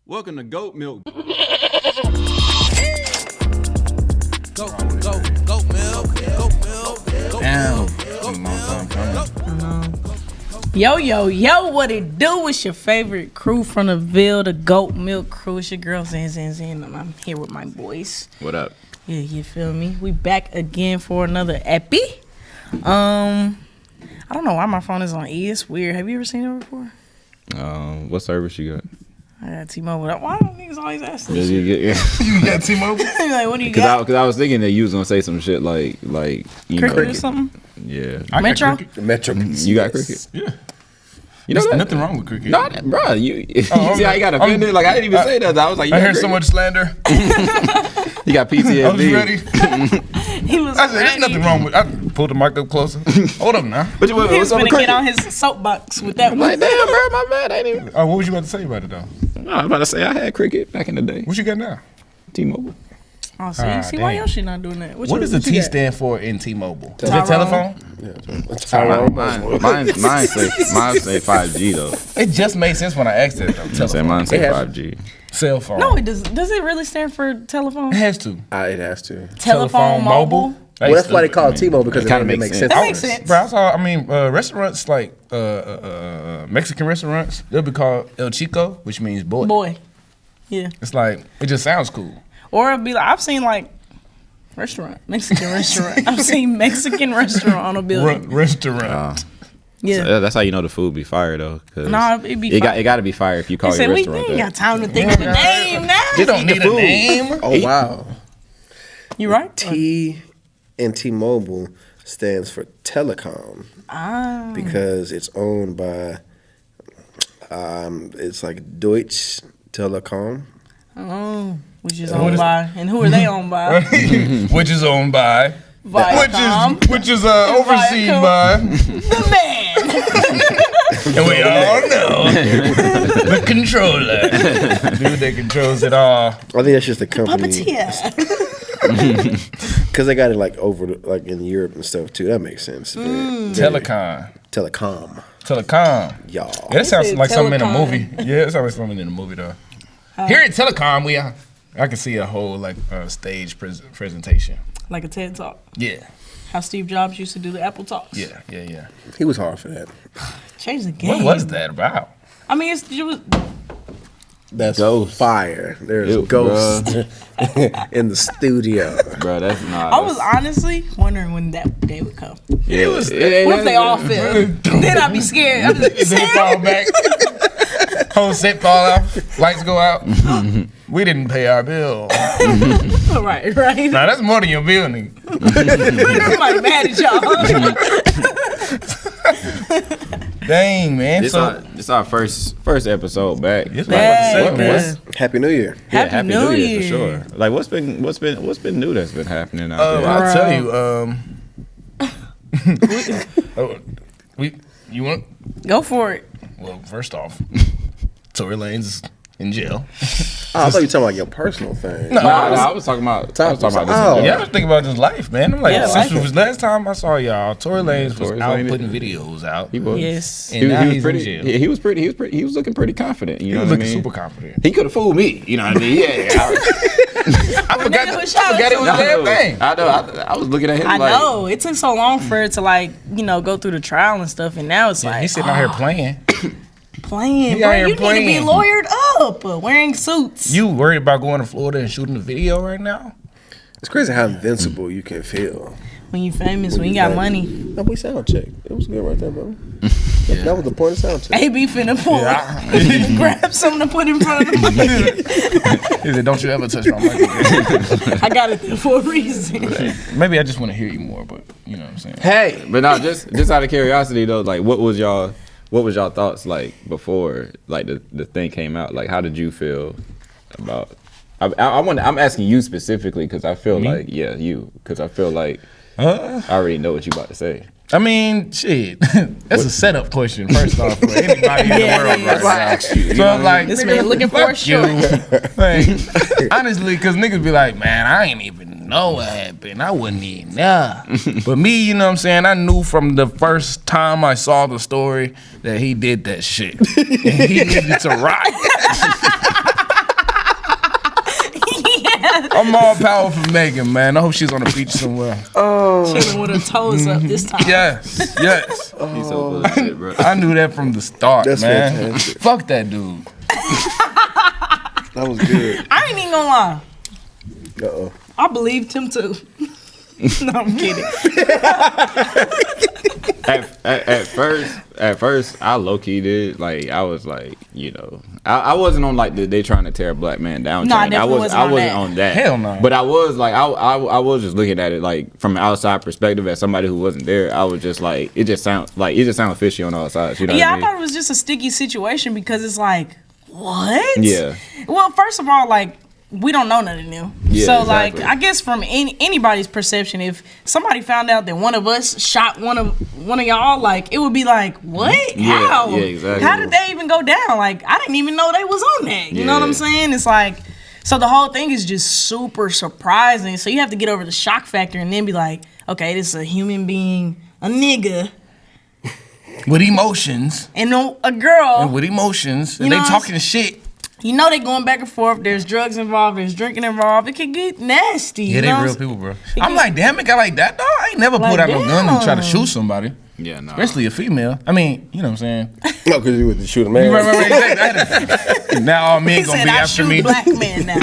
Welcome to GOATMiLK. Yo, what it do? It's your favorite crew from the Ville, the GOATMiLK crew. It's your girl, Zan, and I'm here with my boys. What up? Yeah, you feel me? We back again for another epi. I don't know why my phone is on E. It's weird. Have you ever seen it before? What service you got? I got T-Mobile. Why don't niggas always ask this? You got T-Mobile? Like, what do you got? Because I was thinking that you was gonna say some shit like you Cricket know, or something? yeah. Metro? Metro. You got cricket? Yeah. You know There's that? nothing wrong with cricket. No, bro. You see how you got offended? Like I didn't even say that. I was like, I heard so much slander. You got PTSD. I was ready. He was I said, there's ready. nothing wrong with. I pulled the mic up closer. Hold up now. But you He was what's up gonna with get cricket? on his soapbox with that I'm one. like, damn, bro, my bad. I ain't even. Oh, what was you about to say about it though? No, I was about to say I had cricket back in the day. What you got now? T-Mobile. Oh, see, Ah, why damn. Yoshi not doing that? What does the what you T got? stand for in T-Mobile? Is Tyrone. it telephone? Mine say 5G though. It just made sense when I asked it though. I say Telephone. mine say It has- 5G. Cell phone. No, it does. Does it really stand for telephone? It has to. It has to. Telephone mobile? Well, that's why they call it T-Mobile because It kinda it makes makes sense. sense. That makes sense. Bro, I saw, restaurants like Mexican restaurants, they'll be called El Chico, which means boy. Boy. Yeah. It's like, it just sounds cool. Or it'd be like, I've seen like Mexican restaurant. I've seen Mexican restaurant on a building. Restaurant. Yeah. So that's how you know the food be fire though. Cause No, it'd be it fire. got to be fire if you call They your said, we restaurant ain't that. got time to think of a name now. They don't need a food. name. Oh, wow. You right? T in T-Mobile stands for telecom because it's owned by, it's like Deutsche Telekom. Oh, which is owned by, and who are they owned by? Which is owned by. Viacom. Which is overseen Viacom. by. The man. And we all know the controller. Dude that controls it all. I think that's just a company Puppeteer. because they got it like like in Europe and stuff too. That makes sense. Telecom. Telecom, y'all. Yeah, that sounds said like something in a telecom. movie. Yeah, it sounds like something in a movie though. Here at Telecom, I can see a whole like stage presentation. Like a TED Talk. Yeah, How Steve Jobs used to do the Apple Talks. yeah. He was hard for that. Change the game. What was that about? I mean, it was. That's Ghost. fire. There's Ew, ghosts in the studio. Bro, that's not. I was honestly wondering when that day would come. Yeah, What if they all fell? Then I'd be scared. I'd be like, Then it fall back. Whole set fall off. Lights go out. We didn't pay our bill. right. Now that's more than your bill, nigga. Somebody mad at y'all. Dang, man. This our first episode back. It's what I was about to say, man. Happy New Year. Yeah, Happy New Year. for sure. Like what's been new that's been happening out there? I'll tell you. You want? Go for it. Well, first off, Tory Lanez is in jail. Oh, I thought you were talking about your personal thing. No, I was talking about this. Oh. Yeah, I was thinking about his life, man. I'm like, Yeah, since life. it was last time I saw y'all, Tory Lanez was Tory out Lanez. putting videos out. He was. Yes. And now He was he's pretty. in jail. He was looking pretty confident. You He know was what I looking mean? super confident. He could have fooled me. You know what I mean? Yeah. I forgot nigga was shot. it was their thing. I know. I was looking at him I like. know. It took so long for it to go through the trial and stuff, and now it's Yeah, like he's sitting out here playing. playing. he Bro, out here you need to playing. be lawyered up, wearing suits. You worried about going to Florida and shooting a video right now? It's crazy how invincible you can feel. When you famous, when you got money. No, we sound check. It was good right there, bro. That was the point of sound check. AB finna pull. Grab something to put in front of the mic. He said, "Don't you ever touch my mic again." I got it there for a reason. Maybe I just want to hear you more, but you know what I'm saying. Hey, but no, just out of curiosity though, like what was y'all thoughts like before like the thing came out? Like how did you feel about? I'm asking you specifically because I feel like because I feel like I already know what you about to say. I mean, shit. That's a setup question, first off, for anybody in the world. That's why I asked you. So I'm like, This nigga, man looking for a fuck you. Like, honestly, because niggas be like, man, I ain't even know what happened. I wasn't even there. But me, you know what I'm saying? I knew from the first time I saw the story that he did that shit. And he needed to rot. I'm all powerful Megan, man. I hope she's on the beach somewhere. Chilling with her toes up this time. Yes. He's so full of shit, bro. I knew that from the start, That's man. fantastic. Fuck that dude. That was good. I ain't even gonna lie. Uh-oh. I believed him too. No, I'm kidding. At first, I low key did. Like, I was like, you know, I wasn't on like they trying to tear a black man down. No, I train. definitely wasn't on that. on that. Hell no. But I was like, I was just looking at it like from an outside perspective as somebody who wasn't there. I was just like, it just sounds fishy on all sides. You know Yeah, what I I mean? thought it was just a sticky situation because it's like, what? Yeah. Well, first of all, like, we don't know none of them. Yeah, so, exactly. like, I guess from anybody's perception, if somebody found out that one of us shot one of y'all, like, it would be like, what? Yeah, How? yeah, exactly. How did they even go down? Like, I didn't even know they was on that. You know what I'm Yeah. saying? It's like, so the whole thing is just super surprising. So you have to get over the shock factor and then be like, okay, this is a human being, a nigga, With emotions. and a girl. And with emotions. And You they know what talking shit. You know they going back and forth. There's drugs involved. There's drinking involved. It can get nasty. Yeah, you they know? real people, bro. I'm like, damn, it got like that, dog. I ain't never Like, pulled out no gun and try to damn. shoot somebody. Yeah, no. Especially a female. I mean, you know what I'm saying? No, because you would shoot a man. Right. Exactly. Now all men He gonna said, be I after shoot me. black men now.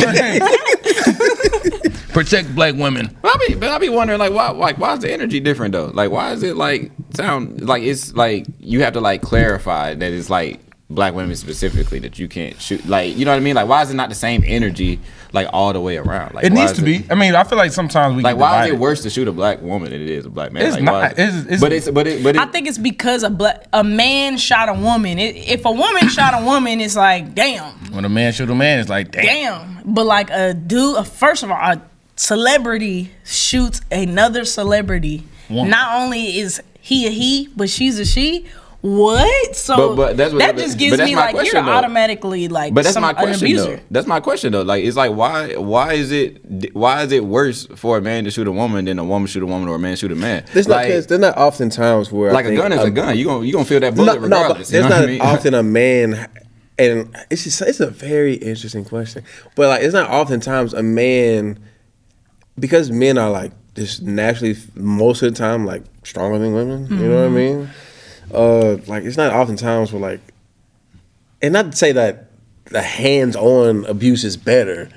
Protect black women. But I be wondering why is the energy different though? Like why is it like sound like it's like you have to like clarify that it's like black women specifically that you can't shoot, like, you know what I mean? Like why is it not the same energy like all the way around? Like It why needs is to be. I mean, I feel like sometimes we like get why is divided. it worse to shoot a black woman than it is a black man? It's like, not. why is- It's- but I think it's because a man shot a woman. If a woman shot a woman, it's like, damn. When a man shoot a man, it's like, damn. Damn. But like a dude, first of all, a celebrity shoots another celebrity. Woman. Not only is he a he, but she's a she. What? So But that's what- that just gives but that's me my like question, you're though. automatically like But that's my an question abuser. though. That's my question though. Like it's like why is it worse for a man to shoot a woman than a woman shoot a woman or a man shoot a man? There's like, not often times where like I a think gun is a gun. You gonna feel that bullet No, regardless. but there's you know not what I mean? often a man, and it's a very interesting question. But like, it's not oftentimes a man, because men are like just naturally most of the time like stronger than women. You know what I mean? Like it's not oftentimes where like, and not to say that the hands-on abuse is better,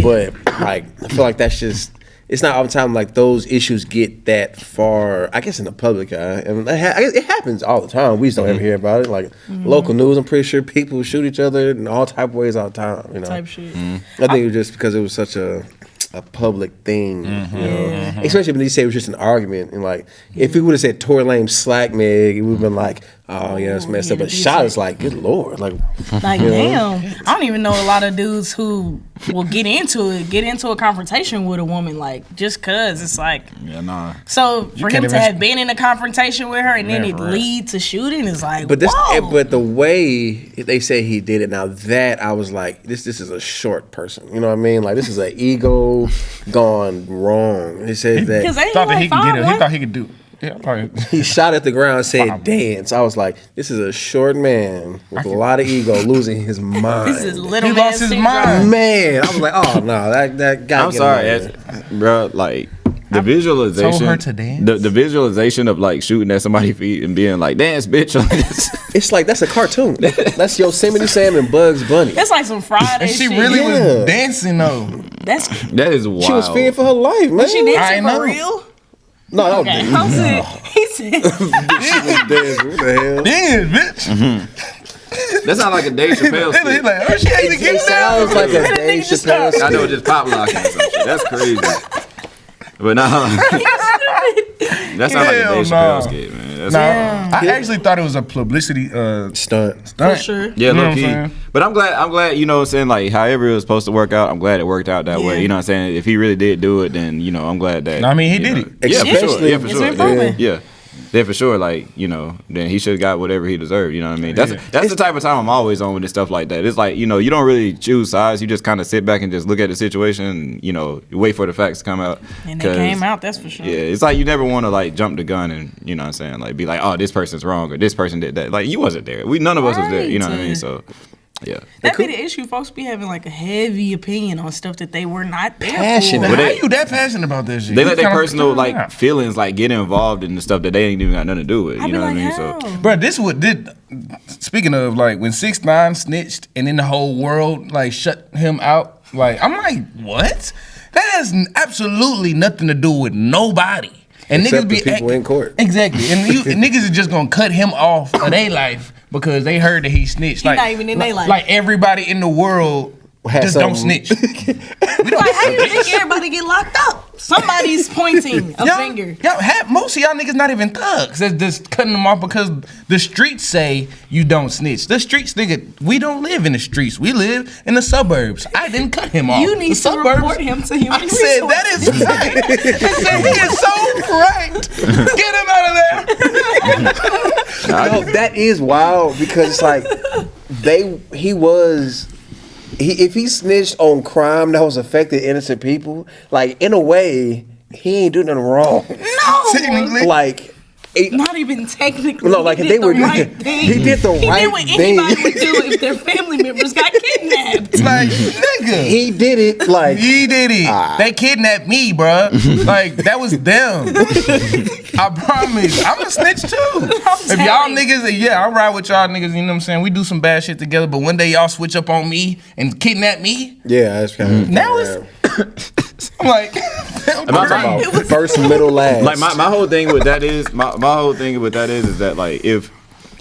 but like I feel like that's just. It's not all the time like those issues get that far, I guess, in the public eye. And I guess it happens all the time. We just don't ever hear about it. Like local news, I'm pretty sure people shoot each other in all type of ways all the time. You know, Type shit. I think it was just because it was such a public thing. You know? Especially when they say it was just an argument. And like, if we would have said Tory Lane slack Meg, it would have been like, oh yeah, it's messed up. But shot is like, good lord, like Damn. I don't even know a lot of dudes who will get into a confrontation with a woman, like, just cause it's like, Yeah, nah. so for him can't to even- have been in a confrontation with her and then it Never. lead to shooting is like, But this, whoa. but the way they say he did it, now that I was like, this is a short person. You know what I mean? Like this is an ego gone wrong. He says Because that ain't Thought that like he could get it. He 5'1"? thought he could do. Yeah, probably. he shot at the ground and said dance. I was like, this is a short man with a lot of ego losing his mind. This is little He man lost his syndrome. mind. Man, I was like, oh no, that guy. I'm sorry, bro. Like the visualization, told her to dance. The visualization of like shooting at somebody's feet and being like, "Dance, bitch!" Like, It's like that's a cartoon. That's Yosemite Sam and Bugs Bunny. That's like some Friday And she shit. really Yeah. was dancing though. That's that is wild. She was fearing for her life, man. she did I it know. for real. No, that Okay, was I said, he said, what the hell? Damn, bitch. That sounds like a Dave Chappelle He's skit. like, oh, she ain't even It getting sounds down. like a That Dave nigga just Chappelle stopped. I know, skit. just pop locking or some shit. That's crazy. But nah, that sounds like a Hell Dave no. Chappelle skit, man. That's I actually thought it was a publicity Stunt. stunt. for sure. Yeah, You know low what key. I'm saying? But I'm glad, you know what I'm saying, like however it was supposed to work out, I'm glad it worked out that way. Yeah. You know what I'm saying? If he really did do it, then, you know, I'm glad that. No, I mean, he you did know, it. Yeah, for sure. Especially- Yeah, for It's sure. been proven. Yeah. Yeah, for sure. Like, you know, then he should have got whatever he deserved. You know what I mean? That's the type of time I'm always on with this stuff like that. It's like, you know, you don't really choose sides. You just kind of sit back and just look at the situation and, you know, wait for the facts to come out. And they 'Cause, came out, that's for sure. Yeah, it's like you never want to like jump the gun and, you know what I'm saying, like be like, oh, this person's wrong or this person did that. Like you wasn't there. None of us was there. You know what I mean? Right. So Yeah. That be the issue. Folks be having like a heavy opinion on stuff that they were not there Passionate. for. How you that passionate about this shit? They You let their kinda- personal like feelings like get involved in the stuff that they ain't even got nothing to do with. I You be know like, what I mean? how? So Bro, this what did. Speaking of like when 6ix9ine snitched and then the whole world like shut him out. Like I'm like, what? That has absolutely nothing to do with nobody. And Except niggas be the people in court. Exactly, and niggas is just gonna cut him off of their life because they heard that he snitched. He not even in their life. Like everybody in the world Had just don't something. snitch. Like, how you think everybody get locked up? Somebody's pointing a finger. Most of y'all niggas not even thugs. They're just cutting them off because the streets say you don't snitch. The streets, nigga, we don't live in the streets. We live in the suburbs. I didn't cut him off. You need The to report him to human I said that is right. I said he is so right. Get him out of there. No, that is wild because it's like if he snitched on crime that was affecting innocent people, like in a way, he ain't doing nothing wrong. No. Technically. Like Not even technically. No, like he they did the were. right thing. He did the He right did what thing. anybody would do if their family members got kidnapped. Like, nigga. He did it. Like He did it. They kidnapped me, bruh. Like, that was them. I promise. I'm a snitch too. If y'all niggas, yeah, I ride with y'all niggas, you know what I'm saying? We do some bad shit together, but one day y'all switch up on me and kidnap me. yeah, that's kind of Now it's. I'm like, about first, middle, last. like my whole thing with that is my whole thing with that is that like if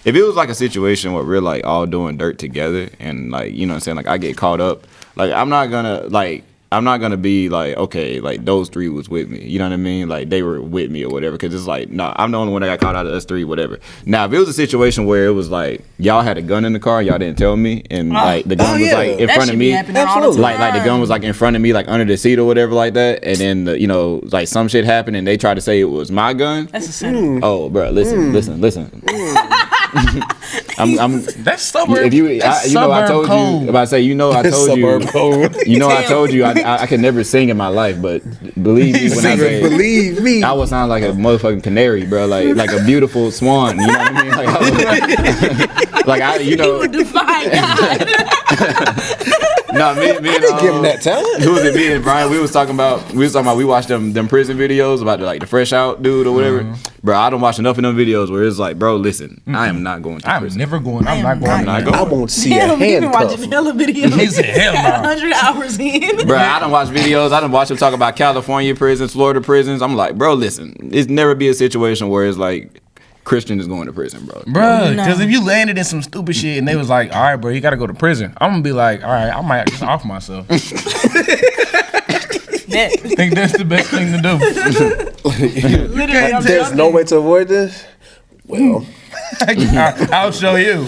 it was like a situation where we're like all doing dirt together and like, you know what I'm saying, like I get caught up, like I'm not gonna be like, okay, like those three was with me, you know what I mean, like they were with me or whatever, because it's like, nah, I'm the only one that got caught out of us three, whatever. Now if it was a situation where it was like y'all had a gun in the car, y'all didn't tell me, and like the gun was yeah. like in That front should of be me, happening all the Absolutely. like the gun was like in front of me, like under the seat or whatever like that, and then you know, like some shit happened and they tried to say it was my gun. That's a setup. Oh, bro, listen. I'm that's suburb. if you, that's you know, I told code. you about to say, you know, I told Suburb you, code. you know, I told you, I could never sing in my life, but believe me when I say, Believe me. I would sound like a motherfucking canary, bro, like a beautiful swan. You know what I mean? Like, you He know. would defy God. No, me and give him that talent. Who was it? Me and Brian. We was talking about. We watched them prison videos about the fresh out dude or whatever. Bro, I don't watch enough of them videos where it's like, bro, listen, I am not going to I'm prison. never going. I'm not going. I'm not going. I won't see Damn, a you been watching handcuff. hella videos. He said, hell no. 100 hours in. Bro, I don't watch videos. I don't watch them talk about California prisons, Florida prisons. I'm like, bro, listen, it's never be a situation where it's like Christian is going to prison, bro. Bruh, No. because if you landed in some stupid shit and they was like, all right, bro, you got to go to prison, I'm going to be like, all right, I might just off myself. I think that's the best thing to do. Literally, I'm There's joking. no way to avoid this. Well, I'll show you.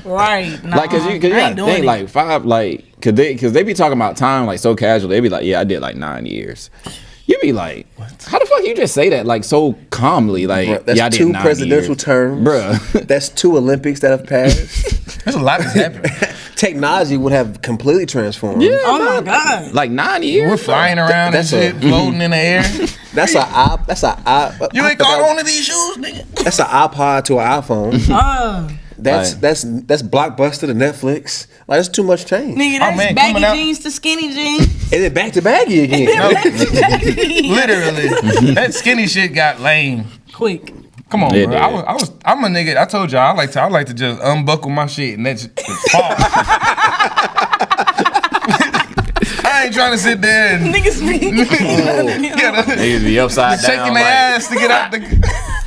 Right. Nah, Like, cause you I gotta ain't doing think it. like 5, like, cause they be talking about time like so casual. They be like, yeah, I did like 9 years. You be like, how the fuck you just say that like so calmly? Like, bruh, that's yeah, I did 2 9 presidential years. terms. Bruh. That's 2 Olympics that have passed. There's a lot that's happened. Technology would have completely transformed. Yeah, Oh bro. my God. Like 9 years. We're flying around and That's shit, floating in the air. That's a You ain't caught on to these shoes, nigga. That's an iPod to an iPhone. That's Right. that's Blockbuster to Netflix. Like that's too much change. Nigga, that's man, baggy coming out- jeans to skinny jeans. And then back to baggy again. Literally. That skinny shit got lame. Quick. Come on, Yeah, bro. yeah. I'm a nigga. I told y'all I like to just unbuckle my shit and that's fall. I ain't trying to sit there and Niggas be. Niggas be upside down. shaking their like, ass to get out the.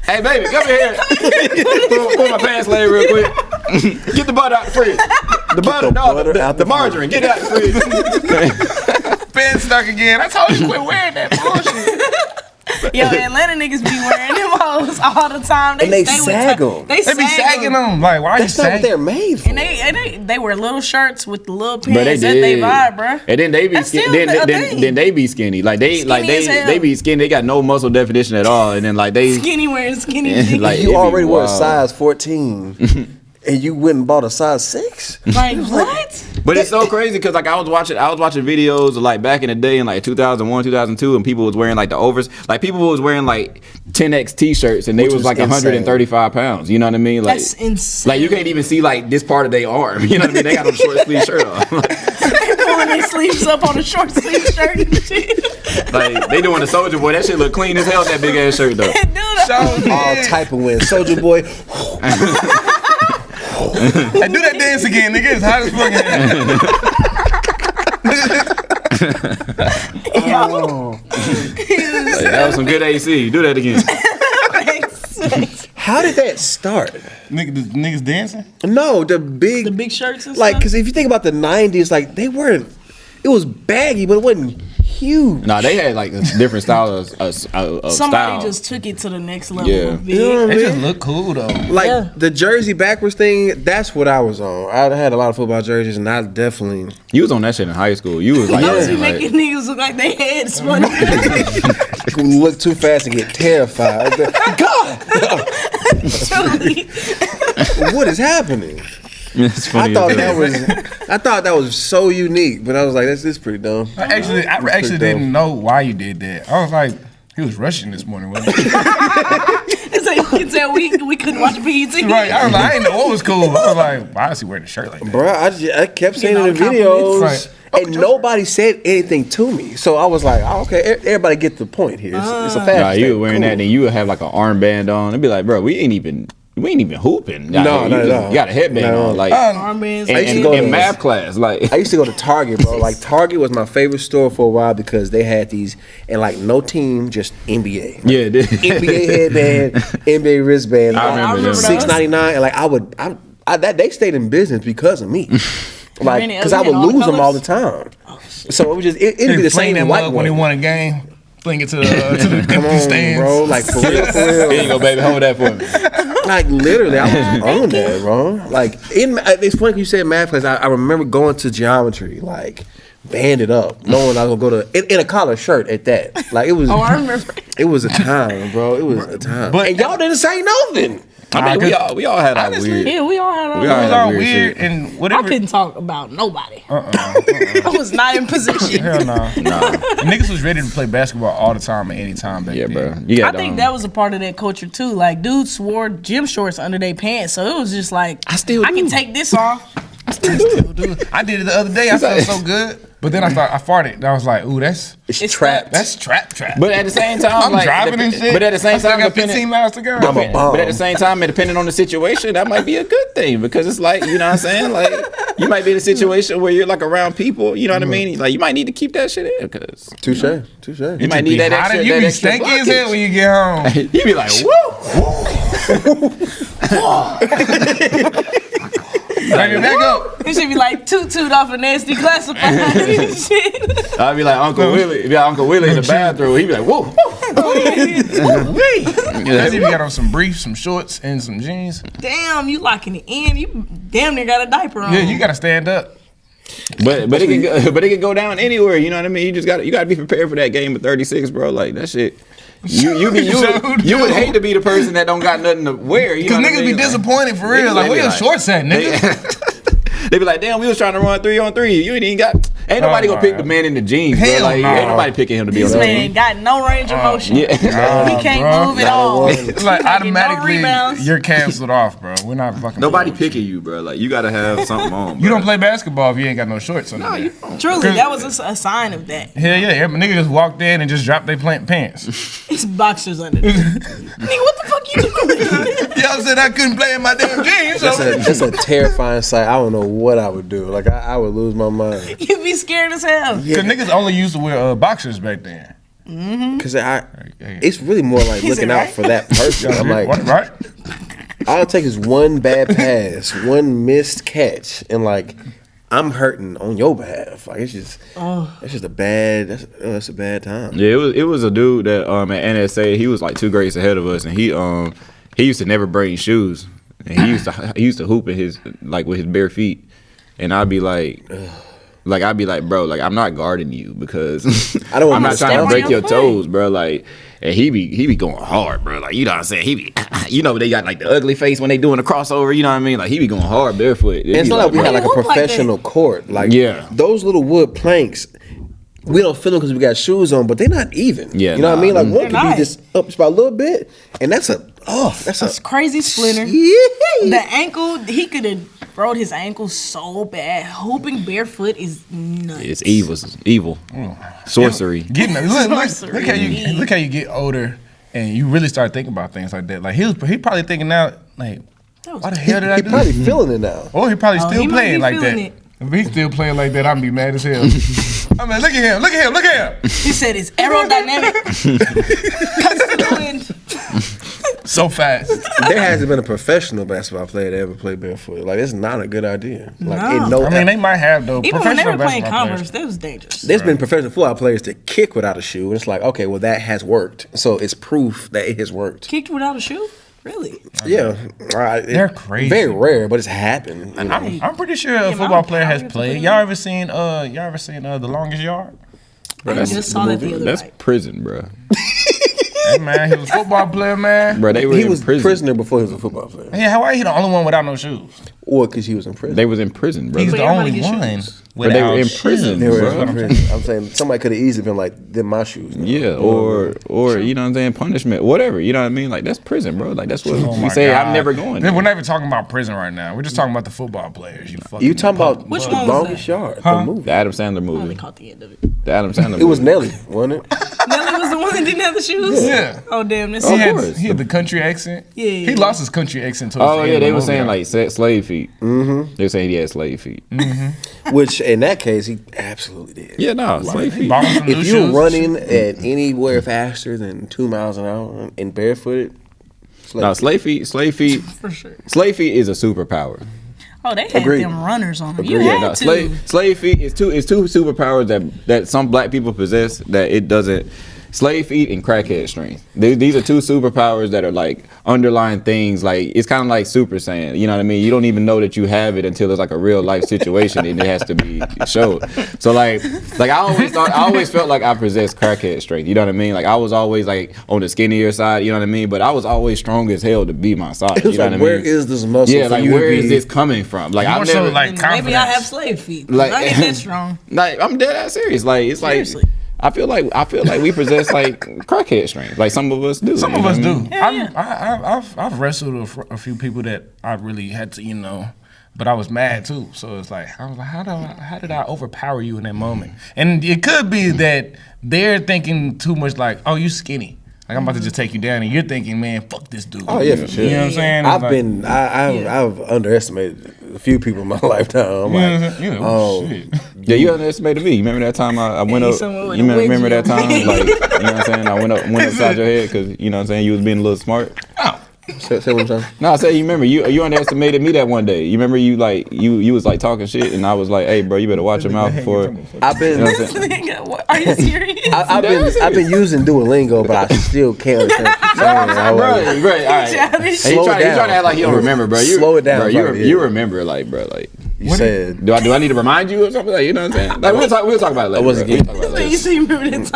Hey, baby, come here. Pull my pants leg real quick. Get the butter out the fridge. The butter, the margarine. Get it out the fridge. Pants stuck again. I told you quit wearing that bullshit. Yo, Atlanta niggas be wearing them hoes all the time. And they stay with sag ti- 'em. They They be sag sagging 'em. them. Like, why That's you not what sagging? they're made for. And they wear little shirts with the little But they pants. That did. they vibe, bro. And then they be That's skinny. still a thing. Then they be skinny. Like they Skinny as hell. they be skinny. They got no muscle definition at all. And then like they Skinny wearing skinny And, jeans. like, You it be already wear a wild. size 14 and you went and bought a size 6? Like, what? But it's so crazy because like I was watching videos of, like back in the day in like 2001, 2002, and people was wearing like the overs. Like people was wearing like 10X t-shirts and they was like 135 pounds. You know what I mean? Like That's insane. Like you can't even see like this part of their arm. You know what I mean? They got a short sleeve shirt on. They pulling their sleeves up on a short sleeve shirt and shit. Like they doing the Soldier Boy. That shit look clean as hell. That big ass shirt though. All type of wins. Soldier Boy. Hey, do that dance again, nigga. It's hot as fuck. Like, that was some good AC. Do that again. How did that start? Niggas dancing? No, the The big shirts and like, stuff. because if you think about the 90s, like, they weren't, it was baggy, but it wasn't huge. Nah, they had like a different style of Somebody style. just took it to the next level. Yeah. Of big. You know what I They mean? just look cool though. Like, Yeah. the jersey backwards thing, that's what I was on. I had a lot of football jerseys, and I definitely... You was on that shit in high school. You was like, Those be like making niggas look like they head spun. look too fast and get terrified. God! Truly. What is happening? it's funny. I thought that was so unique, but I was like, this is pretty dumb. I actually didn't know why you did that. I was like, he was rushing this morning, wasn't he? It's like you can tell we couldn't watch BET. Right. I was like, I didn't know what was cool. I was like, why is he wearing a shirt like that? Bruh, I kept seeing it in the Getting all the videos, compliments. and nobody said anything to me. So I was like, oh, okay, everybody get the point here. It's a fact. Nah, you were wearing that, and then you would have like an armband on. It'd be like, bro, we ain't even hooping. No, you not at just all. got a headband Not at all. on, like Armbands. I used to in, go in to- math class, like. I used to go to Target, bro. Like, Target was my favorite store for a while because they had these, and like no team, just NBA. Yeah, it did. NBA headband, NBA wristband. I remember them. $6.99, and like they stayed in business because of me. Like, Really? because You I would had all the lose them all the colors? time. So it was just it'd be He the fling same them white up when he one. won a game. Fling it to the Come empty on, stands. bro. Like, for real, for Here real. you go, baby. Hold that for me. Like, literally, I was on that, bro. Like, it's funny 'cause you said math class. I remember going to geometry, like, banded up, knowing I was going to go in a collar shirt at that. Like, it was. Oh, I remember. It was a time, bro. It was a time. But- And y'all didn't say nothing. I mean, we all had our Honestly, weird. Yeah, we all had our We all it was had all weird weird shit. and I whatever. couldn't talk about nobody. I was not in position. Hell no. Niggas was ready to play basketball all the time at any time back Yeah, then. bro. You I got. think that was a part of that culture too. Like dudes wore gym shorts under their pants, so it was just like I still I can do. take this off. Dude, I did it the other day. I felt so good. But then I farted. And I was like, ooh, that's It's trapped. trap. But at the same time, I'm like, driving and shit. But at the same I still time, got 15 miles to go. I'm a bomb. But at the same time, depending on the situation, that might be a good thing because it's like, you know what I'm saying? Like, you might be in a situation where you're like around people, you know what I mean? Like, you might need to keep that shit in because Touche. you might need that extra. You that be extra stinky as hell when you get home. You be like, woo! Baby, back up. It should be like toot off a nasty classified and shit. I'd be like Uncle Willie. Be like Uncle Willie in the bathroom. He'd be like, whoa. That's if you got on some briefs, some shorts, and some jeans. Damn, you locking it in. You damn near got a diaper on. Yeah, you gotta stand up. But it can go down anywhere. You know what I mean? You gotta be prepared for that game of 36, bro. Like that shit. You would hate to be the person that don't got nothing to wear. You know Cause what I niggas mean? be disappointed for real. Niggas Like, be where your like- shorts at, nigga? They be like, damn, we was trying to run 3-on-3. You ain't even got. Ain't nobody gonna pick the man in the jeans, bro. Hell Like, no. ain't nobody picking him to be This on the man team. got no range of motion. Yeah. He can't bro. move at all. It's like He can't get no automatically rebounds. you're canceled off, bro. We're not fucking. Nobody playing with picking you, bro. Like you gotta have something on. You bro. don't play basketball if you ain't got no shorts on. No, you don't. Truly, that was a sign of that. Hell yeah, every nigga just walked in and just dropped their pants. It's boxers under there. Nigga, what the fuck you doing? Y'all said I couldn't play in my damn jeans. So. That's a terrifying sight. I don't know what I would do. Like, I would lose my mind. You be scared as hell. Cause niggas only used to wear boxers back then. Because it's really more like Is looking it out right? for that person. I'm like, right? all it takes is one bad pass, one missed catch, and like, I'm hurting on your behalf. Like, it's just a bad. That's a bad time. Yeah, it was a dude that at NSA, he was like 2 grades ahead of us, and he used to never bring shoes, and he used to hoop in his like with his bare feet, and I'd be like. I'd be like, bro, like I'm not guarding you because I don't want I'm you not to trying to step break on your your foot. toes, bro. Like, and he be going hard, bro. Like, you know what I'm saying? He be, you know, they got like the ugly face when they doing the crossover. You know what I mean? Like, he be going hard barefoot. And it's not like we got like a They look like professional court. Like, Yeah. those little wood planks, we don't feel them because we got shoes on, but they're not even. Yeah, you know what I mean? Like, one They're could not. be just up just by a little bit, and that's That's crazy splinter. yeah. The ankle, he could have rolled his ankle so bad. Hooping barefoot is nuts. It's evil. It's evil. Sorcery. Look how you get older and you really start thinking about things like that. Like he probably thinking now, like, why the hell did I He do probably this? feeling it now. Or he probably Oh, still he might playing be like that. feeling it. If he's still playing like that, I'm gonna be mad as hell. I mean, look at him. He said it's aerodynamic. Cuts to the wind. So fast. There hasn't been a professional basketball player that ever played barefoot. Like, it's not a good idea. Like, No. I mean, they might have though. Even when they professional were playing basketball players. Converse, that was dangerous. there's been professional football players that kick without a shoe, and it's like, okay, well, that has worked. So it's proof that it has worked. Kicked without a shoe? Really? Yeah, right. They're crazy. Very rare, but it's happened. You know? I'm pretty sure a but football I'm player has proud to played. play. Y'all ever seen The Longest Yard? Bro, I just saw that the other That's night. prison, bro. Hey man, he was a football player, man. Bro, they were He in was prison. prisoner before he was a football player, Yeah, why he the only one without no shoes? or because he was in prison. They was in prison, bro. He's But the everybody only gets one shoes. But they were in without prison, shoes. They were bro. in prison. I'm saying somebody could have easily been like, "They're my shoes." now." Yeah, or you know what I'm saying, punishment, whatever. You know what I mean? Like, that's prison, bro. Like, that's what Oh we my say. God. I'm never going. We're there. not even talking about prison right now. We're just talking about the football players. You talking about Which the one was longest that? yard? Huh? The movie. The Adam Sandler I only movie. caught the end of it. The Adam Sandler movie. It was Nelly, wasn't it? Nelly was the one that didn't have the shoes? Yeah. Oh, damn. That's He course. had the country accent. Yeah. He lost his country accent to Oh yeah, they were saying like slave feet. Mm-hmm. They were saying he had slave feet. Which in that case, he absolutely did. Yeah, no, slave feet. If you're running at anywhere faster than 2 miles an hour and barefooted, No, slave feet. For sure. Slave feet is a superpower. Oh, they had Agreed. them runners on them. You Agreed. had No, to. slave feet is two superpowers that some black people possess that it doesn't. Slave feet and crackhead strength. These are two superpowers that are like underlying things. Like, it's kind of like Super Saiyan. You know what I mean? You don't even know that you have it until it's like a real life situation and it has to be showed. So like I always felt like I possessed crackhead strength. You know what I mean? Like, I was always like on the skinnier side. You know what I mean? But I was always strong as hell to be my size. it was You know like, what I where mean? is this muscle? Yeah, for like you to where is be- this coming from? Like, More I've so never like And maybe I confidence. have slave feet. Like- I ain't that strong. like I'm dead ass serious. Like, it's like Seriously. I feel like we possess like crackhead strength. Like, some of us do. Some you of know us what I do. mean? I've wrestled a few people that I really had to, but I was mad too. So it's like, I was like, how did I overpower you in that moment? And it could be that they're thinking too much like, oh, you skinny. Like, I'm about to just take you down, and you're thinking, man, fuck this dude. Oh yeah, for sure. You know what I'm saying? I've underestimated a few people in my lifetime. I'm like, Shit. Yeah, you underestimated me. You remember that time I went Hey, up? someone with You a remember that wedgie on time? me. Like, you know what I'm saying? I went upside your head because, you know what I'm saying, you was being a little smart. say what I'm saying. No, I said, you remember, you underestimated me that one day. You remember you was like talking shit, and I was like, hey, bro, you better watch your mouth before. I've been. You know what I'm saying? Nigga, what? Are you serious? I've been using Duolingo, but I still can't understand what you're saying. I was like, Right, all right. Childish. He Slow trying it to down. act like he don't remember, bro. Slow it down, Bro, sorry, you yeah. remember, like, bro, like. you said. Do I need to remind you or something? Like, you know what I'm saying? Like, we'll talk about it later. I wasn't bro. getting- We'll talk about it You say you remember that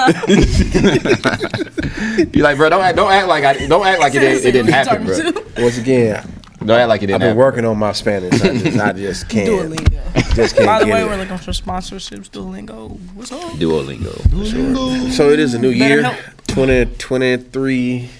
time? You like, bro, don't act like it didn't happen, bro. Once again, Don't act like it I've didn't been happen. working on my Spanish. I just can't. Duolingo. Just can't By the get way, it. we're looking for sponsorships. Duolingo. What's up? Duolingo. For sure. So it is a new Better year, help. 2023.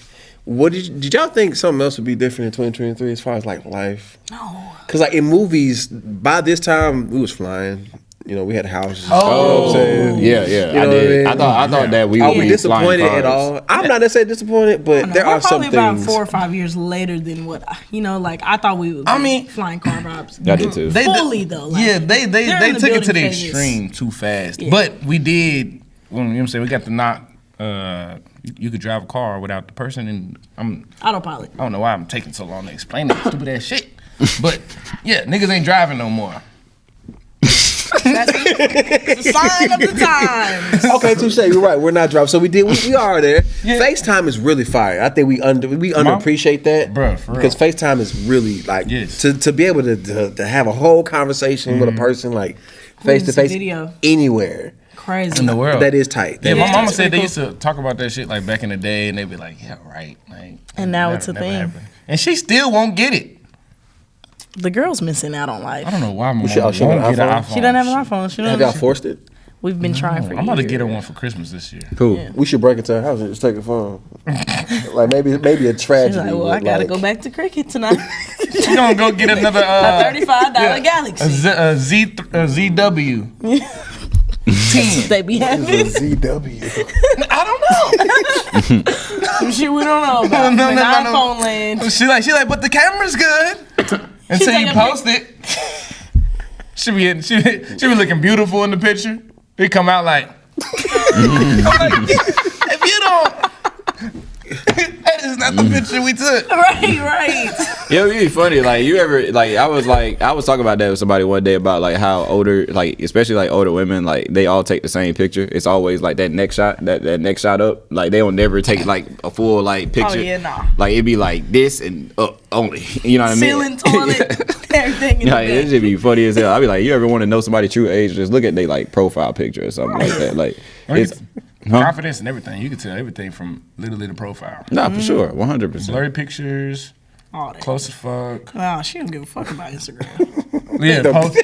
What did y'all think something else would be different in 2023 as far as like life? No. Because like in movies, by this time we was flying. You know, we had houses. Oh. You know what I'm saying? Yeah, You know I what did. I I mean? thought that we Are would we be flying disappointed at cars. all? I'm not necessarily disappointed, but there We're are some probably about things. 4 or 5 years later than what like I thought we would. I mean- flying car vibes. I did too. Fully, though, like, yeah, they they're in the took it to building the phases. extreme too fast. Yeah. But we did. Well, you know what I'm saying? We got to knock. You could drive a car without the person, and Autopilot. I don't know why I'm taking so long to explain that stupid ass shit. But yeah, niggas ain't driving no more. That's the sign of the times. Okay, touche. You're right. We're not driving, so we are there. FaceTime is really fire. I think we underappreciate that, Bruh, for real. because FaceTime is really like Yes. to be able to have a whole conversation with a person like face to face video. anywhere. crazy in the world. That is tight. Yeah, my mama That's said they pretty used to talk about that shit like back in the day, and they'd be like, "Yeah, right." Like, And now it's a never thing. happened. And she still won't get it. The girl's missing out on life. I don't know why my She- mama she won't got get an an iPhone? iPhone. She doesn't have an iPhone. She Have doesn't. y'all forced it? We've been trying for I'm about to years. get her one for Christmas this year. Cool. Yeah. We should break into her house and just take a phone. Like maybe a tragedy. She's like, well, I but, gotta like, go back to cricket tonight. She gonna go get another A $35 Galaxy. ZW. That's what they be It's having. a ZW. I don't know. Some shit we don't know about. No, When no, no, iPhone no. land. She like, but the camera's good until take you a post it. She be looking beautiful in the picture. It come out like, I'm like, if you don't, that is not the picture we took. Right. Yeah, it'd be funny. Like you ever I was talking about that with somebody one day about like how older, like especially like older women, like they all take the same picture. It's always like that next shot, that next shot up. Like they don't never take like a full like picture. Oh yeah, nah. Like it'd be like this and up only. You know what I mean? Ceiling, toilet, everything in Like the it bed. should be funny as hell. I'd be like, you ever want to know somebody's true age? Just look at their like profile picture or something like that. Like it's Confidence and everything. You can tell everything from literally the profile. nah, for sure, 100%. Blurry pictures, All that. close as fuck. Wow, she don't give a fuck about Instagram. Yeah,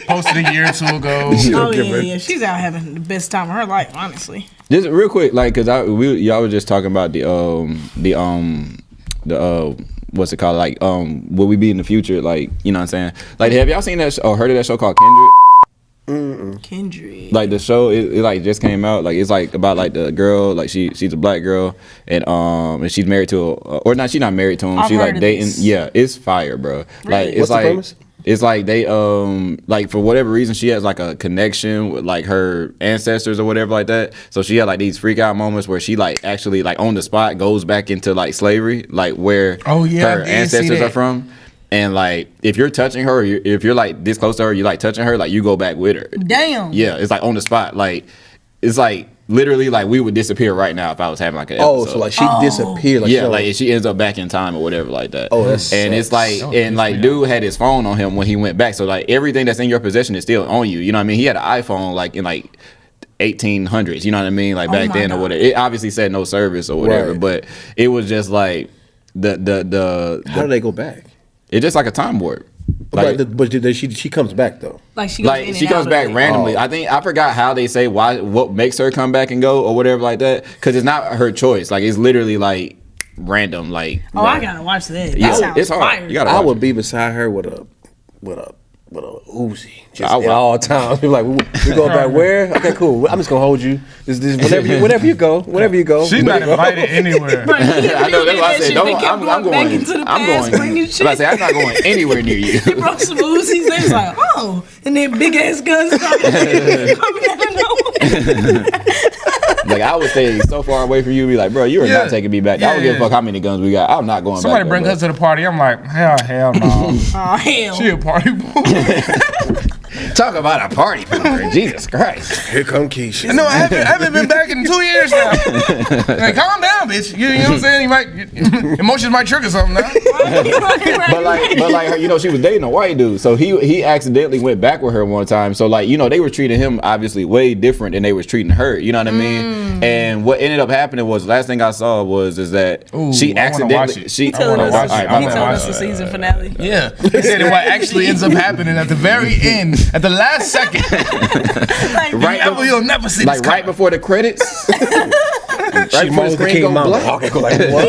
posted a year or two ago. Oh yeah. She's out having the best time of her life, honestly. Just real quick, like, cause y'all was just talking about the what's it called? Like, will we be in the future? Like, you know what I'm saying? Like, have y'all seen that or heard of that show called Kindred? Kendrick. Like the show, it like just came out. Like it's like about like the girl, like she's a black girl, and she's married to or not. She's not married to him. I've She's heard like of dating. this. Yeah, it's fire, bro. Like it's What's the like premise? it's like they like for whatever reason she has like a connection with like her ancestors or whatever like that. So she had like these freak out moments where she like actually like on the spot goes back into like slavery, like where Oh, yeah, I her did see ancestors that. are from. And like if you're touching her, or if you're like this close to her, you like touching her, like you go back with her. Damn. Yeah, it's like on the spot. Like it's like literally like we would disappear right now if I was having like an Oh, episode. so like she disappeared. Like, yeah, she like she ends up back in time or whatever like that. Oh, that and it's like sucks. and like dude had his phone on him when he went back. So like everything that's in your possession is still on you. You know what I mean? He had an iPhone like in like 1800s. You know what I mean? Like back my then or God. whatever. It obviously said no service or whatever, Right. but it was just like the how do they go back? it's just like a time warp. Like, But she comes back though. Like she goes in like and she out comes of back it. randomly. Oh. I forgot how they say what makes her come back and go or whatever like that. Because it's not her choice. Like it's literally like random. Like Oh, I gotta watch that. That yeah, sounds it's hard. fire. You gotta I watch would it. be beside her with a Uzi, just I would. at all times. Be like, we going back where? Okay, cool. I'm just gonna hold you. This whenever you go. She's not invited anywhere. Right, he I know that's why I did said that don't. shit. They kept I'm back going. into the I'm past, going. bringing I'm shit. about to say I'm not going anywhere near you. He brought some Uzis. They was like, oh, and then big ass guns coming out of nowhere. Like I would stay so far away from you. Be like, bro, you are Yeah. not taking me back. I Yeah, don't give a yeah. fuck how many guns we got. I'm not going Somebody back. bring there, her to the party. I'm like, hell no. Oh hell. She a party boy. bro. Talk about a party member. Jesus Christ. Here come Keisha. No, I haven't been back in 2 years now. Like, calm down, bitch. You know what I'm saying? Emotions might trigger something now. But like her, you know, she was dating a white dude, so he accidentally went back with her one time. So like, you know, they were treating him obviously way different than they was treating her. You know what I mean? And what ended up happening was last thing I saw is that Ooh, she I wanna watch accidentally it. she. He telling us, watch it. All right, he my telling bad. us the season finale. Yeah. He said what actually ends up happening at the very end, at the last second. Like, Right You'll never see like this right before the credits. Right She before the mows the screen King go Mama. black. Okay, cool. Like, what?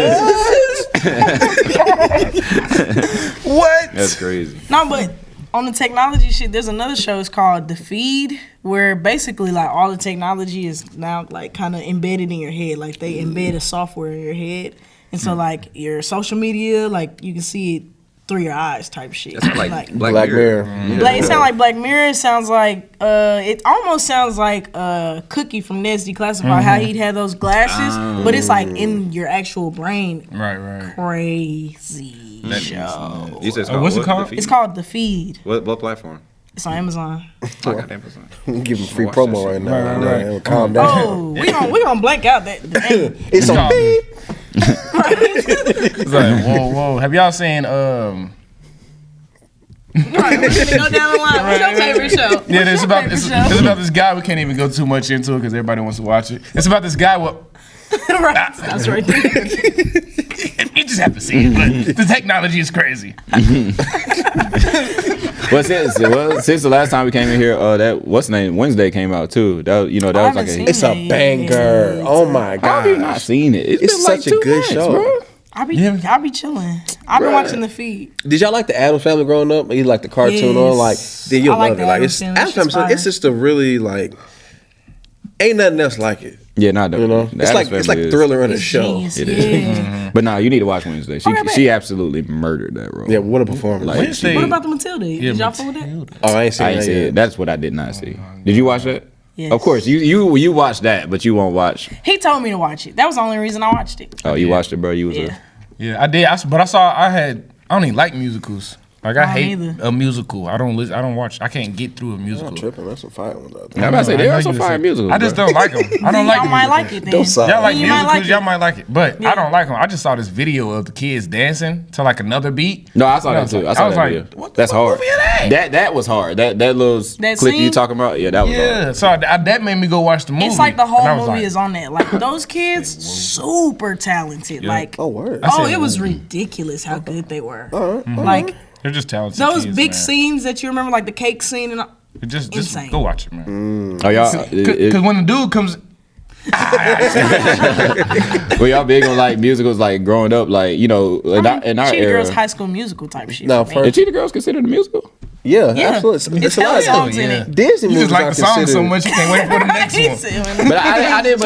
What? That's crazy. No, but on the technology shit, there's another show. It's called The Feed, where basically like all the technology is now like kind of embedded in your head. Like they embed a software in your head, and so like your social media, like you can see it through your eyes, type shit. Like Black Mirror. Like, it sounds like Black Mirror. It sounds like it almost sounds like Cookie from Ned's Declassified. How he'd have those glasses, but it's like in your actual brain. Right. Crazy show. You said what's it called? It's called The Feed. What platform? It's on Amazon. I got Amazon. I'm giving free Watch promo that right shit. now. Right. Calm down. Oh, we gonna blank out that the name. It's on called- beep. It's like, whoa. Have y'all seen Right, we're gonna go down the line. What's your favorite show? Yeah, What's it's your about favorite it's, show? it's about this guy. We can't even go too much into it because everybody wants to watch it. It's about this guy. Right, that's right there. You just have to see it. But the technology is crazy. Well, since the last time we came in here, that what's the name Wednesday came out too. That that was like a. It's a banger. Oh my How have you not god. seen it? It's been like such a 2 good months, show. bro. I be chilling. I've been watching the feed. Did y'all like the Addams Family growing up? You like the cartoon or like? Then you'll I like love the it. Like Addams it's Family. Addams Family. Shit's It's just a really like. Ain't nothing else like it. Yeah, not You know, it's like Thriller in a It's show. genius, It yeah. is. But nah, you need to watch Wednesday. She absolutely murdered that role. Yeah, what a performance! Like, Wednesday- What about the Matilda? Did y'all fuck with that? Oh, I ain't seen I ain't that see yet. it. That's what I did not see. Did you watch that? Yes. Of course, you watched that, but you won't watch. He told me to watch it. That was the only reason I watched it. Oh, you watched it, bro. You was Yeah. Yeah, I did. But I don't even like musicals. Like I I don't hate either. a musical. I don't listen. I don't watch. I can't get through a I'm musical. not tripping. That's some fire ones out I'm there. about to say I there know are you some would fire say- musicals. I just bro. don't like them. I don't like Y'all the might musicals. like it then. Don't suck. Y'all like You might musicals, like y'all it. might like it. But Yeah. I don't like them. I just saw this video of the kids dancing to like another beat. No, I saw And that was too. like- I saw was that like, video. what the That's fuck hard. movie is that? That was hard. That little That clip you scene? talking about. Yeah, that was Yeah, hard. so that made me go watch the movie. It's like the And I whole was movie like, is on that. Like those kids, super talented. Like, Oh, word. oh, said it was movie. ridiculous how good they were. Mm-hmm. Like They're just talented. those kids, big man. scenes that you remember, like the cake scene and all. Just insane. go watch it, man. Oh, y'all. Because when the dude comes, Were y'all big on like musicals like growing up? Like in our Cheetah era. Girls High School Musical type shit. No, for me. first- The Cheetah Girls considered a musical? Yeah, Yeah. absolutely. It's a hella lot. songs in yeah. it. Disney you movies just like are the song so considered- much you can't wait for the next He one. said, But I did.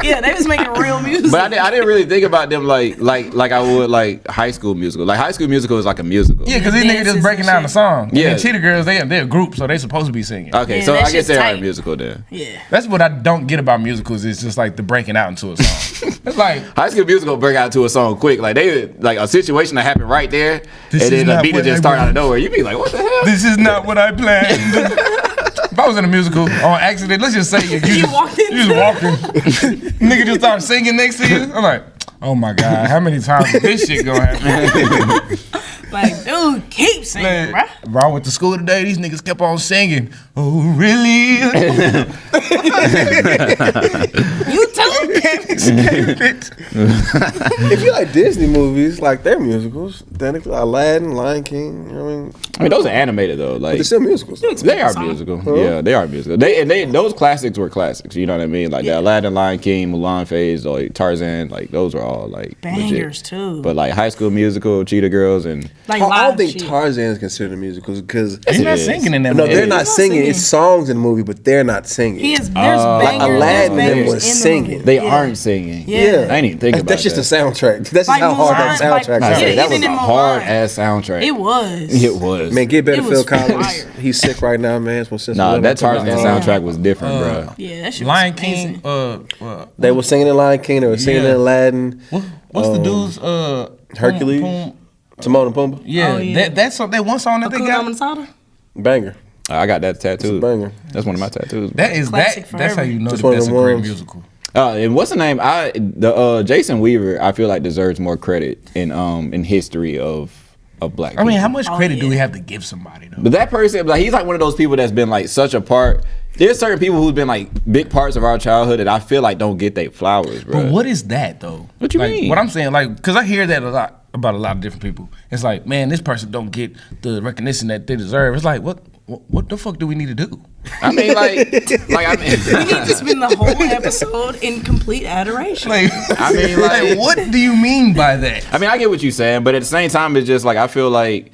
yeah, they was making real music. But I didn't really think about them like I would like High School Musical. Like High School Musical is like a musical. Yeah, because these niggas Dances just breaking and down the shit. song. Yeah. And Cheetah Girls, they're a group, so they supposed to be singing. Okay, Yeah, so that I guess shit's they are a tight. musical then. Yeah. That's what I don't get about musicals. It's just like the breaking out into a song. It's like High School Musical break out to a song quick. Like they like a situation that happened right there, This and is then the not beat what just I start out of want. nowhere. You be like, what the hell? this is not what I planned. If I was in a musical on accident, let's just say you walked into just walking, nigga just start singing next to you. I'm like, oh my god, how many times is this shit gonna happen? Like, dude, keep singing, Like, bruh. bro, I went to school today. These niggas kept on singing. Oh really? You too. Can't escape it. If you like Disney movies, like they're musicals, technically Aladdin, Lion King. You know what I mean, I mean, those are animated though. Like they're still musicals. they are musical. Yeah, they are musical. They those classics were classics. You know what I mean? Like the Aladdin, Lion King, Mulan phase, like Tarzan. Like those were all like Bangers legit. too. But like High School Musical, Cheetah Girls, and Like I live don't think shit. Tarzan is considered musicals because He's not is. singing in that no, movie. they're is. not He's not singing. singing. It's songs in the movie, but they're not singing. He is. There's bangers. Aladdin there's bangers was in the singing. movie. they Yeah. aren't singing. Yeah. I didn't even think about That's just that. a soundtrack. That's just Like how hard that Mulan, like- soundtrack Nah, Yeah, say, is. that was even a in hard Mulan. ass soundtrack. It was. It was. Man, get better, It Phil was Collins. fire. He's sick right now, man. Nah, that Tarzan soundtrack was different, bro. Yeah, that shit Lion was King. amazing. They were singing in Lion King. They were singing Yeah. in Aladdin. What's the dude's Hercules? Timon and Pumbaa. Yeah, Oh, yeah. that's that one song that they Hakuna got. Matata. Banger. I got that tattoo. Banger. That's one of my tattoos. That is Classic that's how forever. you know Just that one of that's a them great ones. musical. And what's the name? Jason Weaver. I feel like deserves more credit in history of black. I mean, people. how much credit do yeah. we have to give somebody though? But that person, like, he's like one of those people that's been like such a part. There's certain people who've been like big parts of our childhood that I feel like don't get their flowers, bro. But what is that though? What you Like, mean? What I'm saying, like, because I hear that a lot about a lot of different people. It's like, man, this person don't get the recognition that they deserve. It's like, what the fuck do we need to do? I mean, like I mean, We need to spend the whole episode in complete adoration. Like, I mean, like- what do you mean by that? I mean, I get what you're saying, but at the same time, it's just like I feel like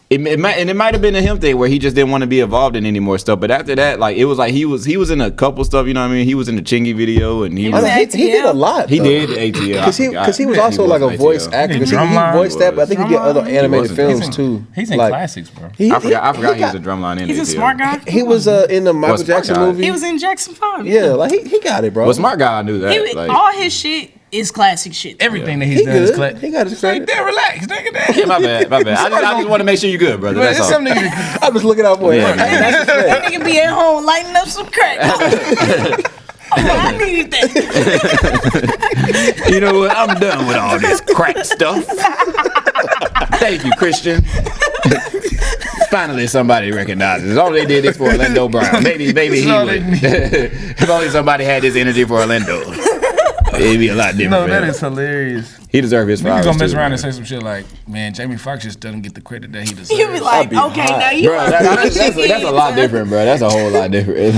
it might have been a him thing where he just didn't want to be involved in any more stuff. But after that, like it was like he was in a couple stuff. You know what I mean? He was in the Chingy video, and he was was. in He did a lot. He though. did ATL. Because he was also like a voice actor. Because he Drumline. voiced that, but I think he did other animated He films wasn't. too. He's in Like, classics, bro. he- I forgot he he was got- a drumline in He's a ATL. smart guy. He was in the Michael Smart Jackson Guy? movie. He was in Jackson 5. Yeah, like he got it, bro. Well, smart guy, I knew that. He, like, all his shit is classic shit. Everything that He he's done is good. classic. He got his Like, credit. there, relax, nigga. yeah, my bad. I just want to make sure you're good, brother. Man, That's there's all. some niggas. I was looking out for him. Yeah, man. That's his That credit. nigga be at home lighting up some crack. Oh, I needed that. You know what? I'm done with all this crack stuff. Thank you, Christian. Finally, somebody recognizes. All they did this for Orlando Brown. Maybe he would. If only somebody had this energy for Orlando, it'd be a lot different. No, that is hilarious. He deserves his flowers. Niggas gonna mess too, around man. and say some shit like, "Man, Jamie Foxx just doesn't get the credit that he deserves." You be like, be okay, hot. now you Bro, are that's pushing a lot different, bro. That's a whole lot different.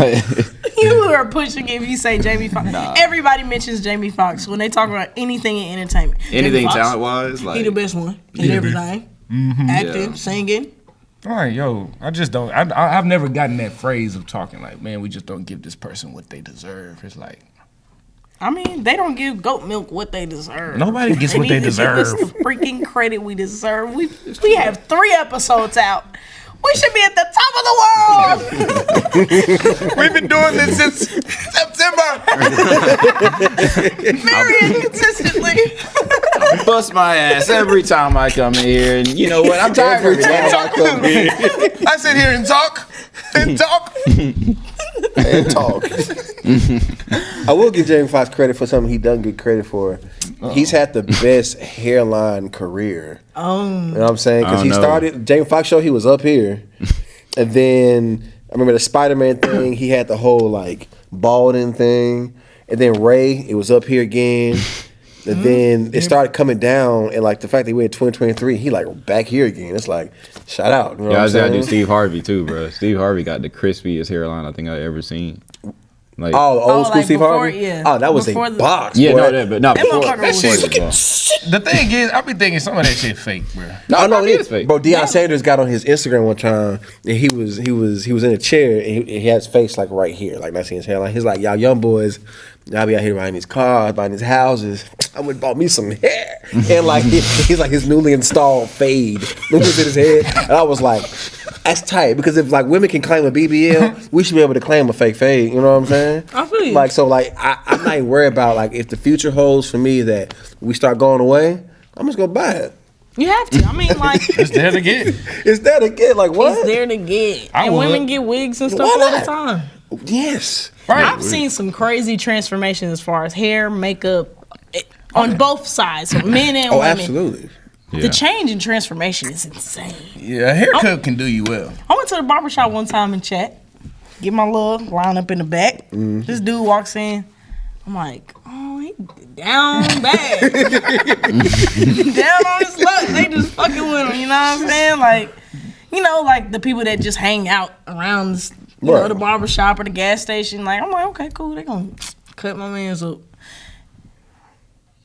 You are pushing if you say Jamie Foxx. Everybody mentions Jamie Foxx when they talk about anything in entertainment. Anything Jamie Foxx, talent wise, like he the best one in everything. Acting, Yeah. singing. All right, yo, I just don't. I've never gotten that phrase of talking like, "Man, we just don't give this person what they deserve." It's like I mean, they don't give GOATMiLK what they deserve. nobody gets what they need to give us deserve. the freaking credit we deserve. We have 3 episodes out. We should be at the top of the world. We've been doing this since September. Very inconsistently. bust my ass every time I come in here, and you know what? I'm tired of it. I sit here and talk and talk. And talk. I will give Jamie Foxx credit for something he doesn't get credit for. He's had the best hairline career. You know what I'm saying? Because he started Jamie Foxx show. He was up here, and then I remember the Spider-Man thing. He had the whole like balding thing, and then Ray. It was up here again. And then it started coming down, and like the fact that we in 2023, he like back here again. It's like, shout out. You know Yeah, I what was I'm gotta do saying? Steve Harvey too, bro. Steve Harvey got the crispiest hairline I think I've ever seen. Like, Oh, old school like Steve before, Harvey? yeah. Oh, that was Before a the- box. yeah, boy. no, that, but not That before. motherfucker That was shit was long. The thing is, I be thinking some of that shit fake, bro. No, no, it is fake. Bro, Deion Sanders got on his Instagram one time, and he was in a chair, and he had his face like right here, like not seeing his hairline. He's like, "Y'all young boys, y'all be out here buying these cars, buying these houses. I would bought me some hair." And like he's like his newly installed fade was in his head, and I was like, "That's tight," because if like women can claim a BBL, we should be able to claim a fake fade. You know what I'm saying? I feel you. Like so, like I'm not even worried about like if the future holds for me that we start going away, I'm just gonna buy it. You have to. I mean, like, It's there to get. Is that again? Like what? it's there to get. I And would. women get wigs and stuff Why all the not? time. Yes. Right. I've seen some crazy transformations as far as hair, makeup, on both sides, so men and Oh, women. absolutely. The change in transformation is insane. Yeah, a haircut can do you well. I went to the barbershop one time and chat, get my little line up in the back. This dude walks in. I'm like, oh, he down bad. Down on his luck. They just fucking with him, you know what I'm saying? Like, you know, like the people that just hang out around this, you know, Right. the barbershop or the gas station. Like, I'm like, okay, cool. They gonna cut my man's up.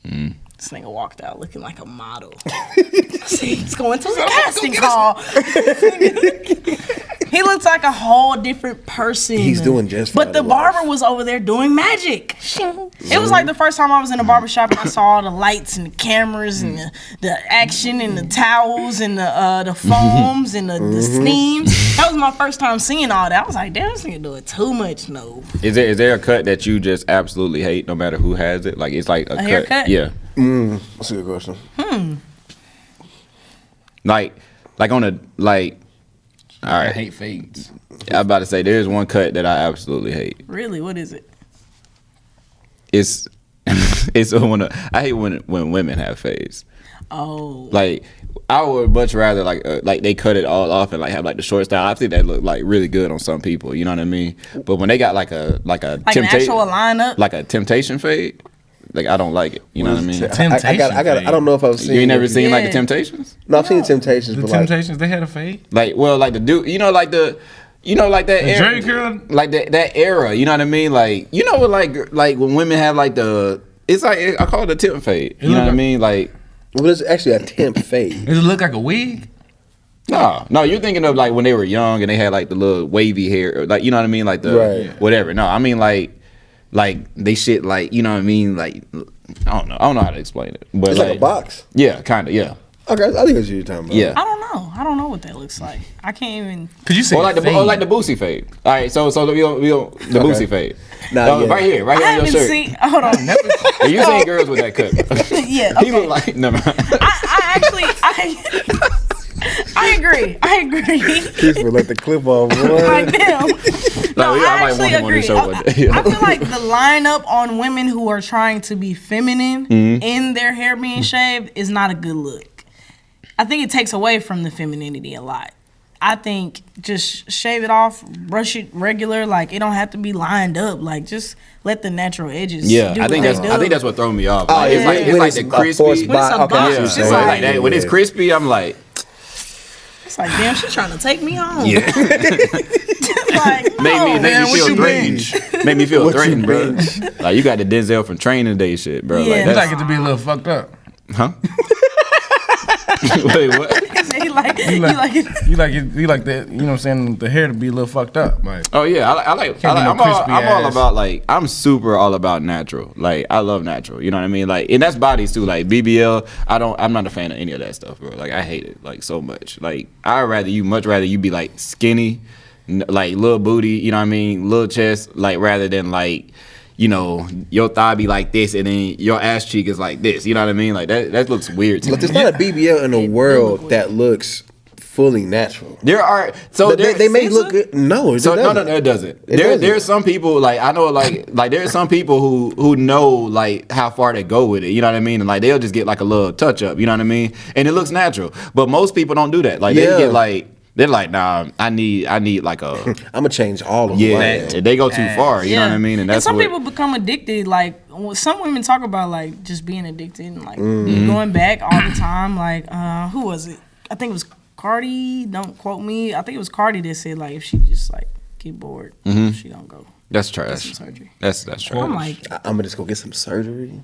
This nigga walked out looking like a model. See, he's going to the casting call. He looks like a whole different person. He's doing just fine But the in life. barber was over there doing magic. It was like the first time I was in a barbershop and I saw all the lights and the cameras and the action and the towels and the foams and the steams. That was my first time seeing all that. I was like, damn, this nigga doing too much. No. Is there a cut that you just absolutely hate, no matter who has it? Like it's like a cut. haircut? Yeah. That's a good question. Like on a like. All I right. hate fades. I'm about to say there's one cut that I absolutely hate. Really? What is it? It's it's when I hate when women have fades. Oh. Like I would much rather like they cut it all off and like have like the short style. I think that look like really good on some people. You know what I mean? But when they got like a Like an actual lineup? like a temptation fade, like I don't like it. You know what I mean? I don't know if I've seen. You ain't never seen like the Yeah. Temptations? No, I've seen the Temptations, The but like, Temptations, they had a fade. Like like the dude, like that Jerry era, curl? like that era. You know what I mean? Like what like when women have like it's like I call it a temp fade. You know what I mean? Like well, it's actually a temp fade. Does it look like a wig? no, you're thinking of like when they were young and they had like the little wavy hair, like you know what I mean, like the Right. whatever. No, I mean like they shit like you know what I mean, like I don't know how to explain it, but It's like a box. Yeah, kind of, yeah, Okay, I think that's what you're talking about. yeah. I don't know. I don't know what that looks like. I can't even. Cause you said Or like the Boosie fade. All right, so the Boosie fade. Nah, yeah. Right here I on your haven't shirt. seen. Hold on. Yeah, you seen girls with that cut? Yeah. He Okay. look like never mind. I actually. I agree. He's gonna let the clip off. Like damn. No, I I might want actually him on the agree. show one day. I feel like the lineup on women who are trying to be feminine in their hair being shaved is not a good look. I think it takes away from the femininity a lot. I think just shave it off, brush it regular, like it don't have to be lined up. Like just let the natural edges. Yeah, do I think what they do. that's what throws me off. Oh, Like, yeah, it's like the crispy. When it's a box, Yeah, it's so just like that, when it's crispy, I'm like, It's like, damn, she's trying to take me home. yeah. Like, Make man, me what feel you threatened. Make me feel What you threatened, bro. binge? Like you got the Denzel from Training Day shit, bro. Yeah. Like You that's, like it to be a little fucked up. huh? Wait, what? you like it. You like that. You know what I'm saying? The hair to be a little fucked up. Like, Oh yeah, I like. Can't be no I'm all crispy ass. about like. I'm super all about natural. Like I love natural. You know what I mean? Like, and that's bodies too. Like BBL. I'm not a fan of any of that stuff, bro. Like I hate it like so much. Like much rather you be like skinny, like little booty. You know what I mean? Little chest. Like rather than like, you know, your thigh be like this and then your ass cheek is like this. You know what I mean? Like that looks weird to But me. there's not a BBL in the world that looks fully natural. There are They may look good. No, it So doesn't. it doesn't. doesn't. There's some people like I know like there's some people who know like how far they go with it. You know what I mean? And like they'll just get like a little touch up. You know what I mean? And it looks natural. But most people don't do that. Like Yeah. they get like they're like, nah, I need like a I'm gonna change all of yeah. them. They go too far. You know what I mean? And that's some what, people become addicted. Like some women talk about like just being addicted and like Mm-hmm. going back all the time. Like who was it? I think it was Cardi. Don't quote me. I think it was Cardi that said like if she just like get bored, she gonna go that's get trash. some surgery. That's trash. I'm like, I'm gonna just go get some surgery.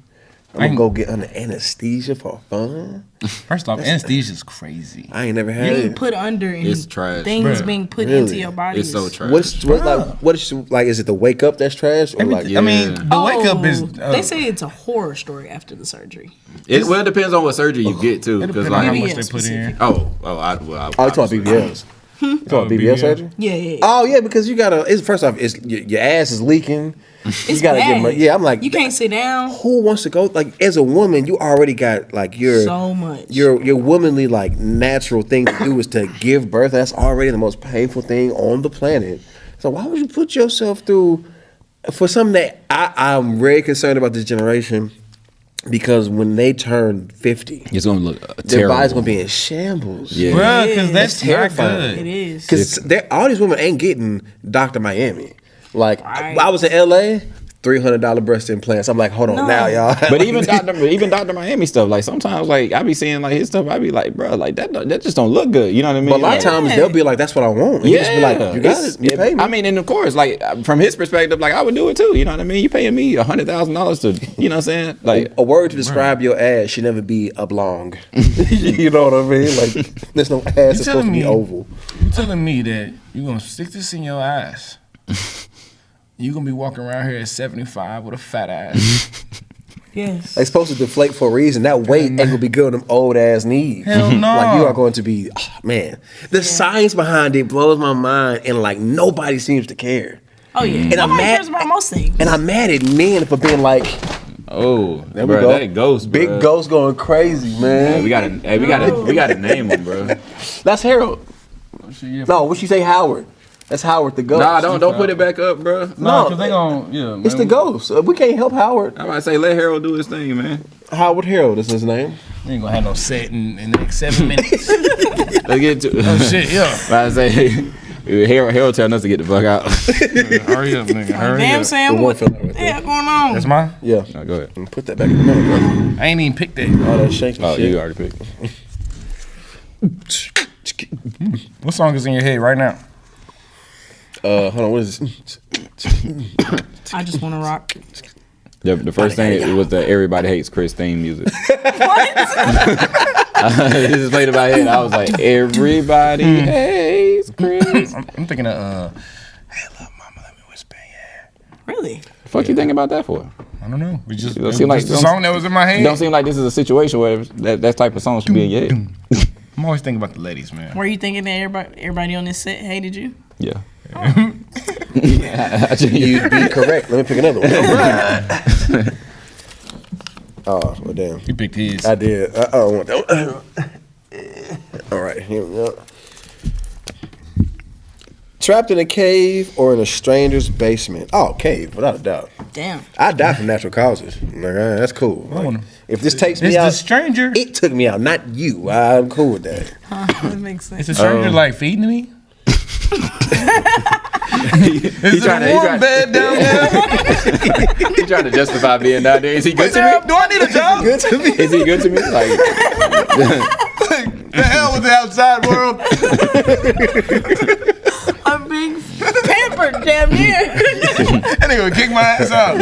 I'm gonna go get under anesthesia for fun. first off, anesthesia is crazy. I ain't never had being it. put under and It's trash. things Bruh. being put Really? into your body. It's so is- trash. What is like? Is it the wake up that's trash or like? Yeah. I mean, the wake up is. they say it's a horror story after the surgery. It depends on what surgery you get too. It Because depends on how like much BBL they put in. I Oh, you talking BBLs? You talking BBL BBL? surgery? Yeah. Oh yeah, because you gotta. It's first off, it's your ass is leaking. It's you gotta bad. get. Yeah, I'm like. You can't sit down. Who wants to go? Like as a woman, you already got like your So much. your womanly like natural thing to do is to give birth. That's already the most painful thing on the planet. So why would you put yourself through for something that I'm very concerned about this generation because when they turn 50, it's gonna look their terrible. body's gonna be in shambles. Yeah. Bruh, because that's terrifying. not It good. is. Because all these women ain't getting Dr. Miami. Like Right. I was in LA, $300 breast implants. I'm like, hold on No. now, y'all. But even Dr. Miami stuff, like sometimes like I be seeing like his stuff, I be like, bro, like that just don't look good. You know what I mean? But a lot of Like, times they'll be like, that's what I want. And you just be like, you got it's- it. You pay me. I mean, and of course, like from his perspective, like I would do it too. You know what I mean? You paying me $100,000 to, you know what I'm saying? Like, a word to describe your ass should never be oblong. You know what I mean? Like, there's no ass that's supposed to be oval. You telling me that you gonna stick this in your ass? You gonna be walking around here at 75 with a fat ass? Yes. It's supposed to deflate for a reason. That weight ain't gonna be good on them old ass knees. Hell no. Like you are going to be, man. The science behind it blows my mind, and like nobody seems to care. Oh yeah. And I'm Nobody mad- cares about most things. And I'm mad at men for being like, oh, there we bro, go. that ghost, Big bro. ghost going crazy, man. We gotta name him, bro. That's Harold. No, what she say, Howard? That's Howard the ghost. Nah, don't put it back up, bro. No, because they gonna, yeah. It's the ghost. We can't help Howard. I'm about to say let Harold do his thing, man. Howard Harold is his name. We ain't gonna have no set in the next 7 minutes. Let's get to Oh shit, yeah. I say Harold telling us to get the fuck out. Hurry up, nigga. Hurry Damn, up. Sam, The what one the fella right hell going on? That's mine? Yeah. No, go ahead. Put that back in the middle, bro. I ain't even picked that. All that shaking Oh, shit. you already picked. What song is in your head right now? Hold on, what is this? I just want to rock. The first thing it was the Everybody Hates Chris theme music. What? This is played in my head. I was like, everybody hates Chris. I'm thinking of, hey, love, mama, let me whisper, yeah. Really? The fuck you thinking about that for? I don't know. We just, It don't seem like- the song that was in my head. It don't seem like this is a situation where that type of song should be in your head. I'm always thinking about the ladies, man. Were you thinking that everybody on this set hated you? Yeah. You'd be correct. Let me pick another one. Oh, well, damn. You picked his. I did. I don't want that one. All right, here we go. Trapped in a cave or in a stranger's basement? Oh, cave, without a doubt. Damn. I die from natural causes. Like, that's cool. Like, if this takes me It's out, the stranger. it took me out, not you. I'm cool with that. That makes sense. It's a stranger like feeding me. He trying to bed down there? he trying to justify being down there. Is he good to me? Do I need a job? Good to me. Is he good to me? Like, The hell with the outside world. I'm being pampered damn near. That nigga would kick my ass out.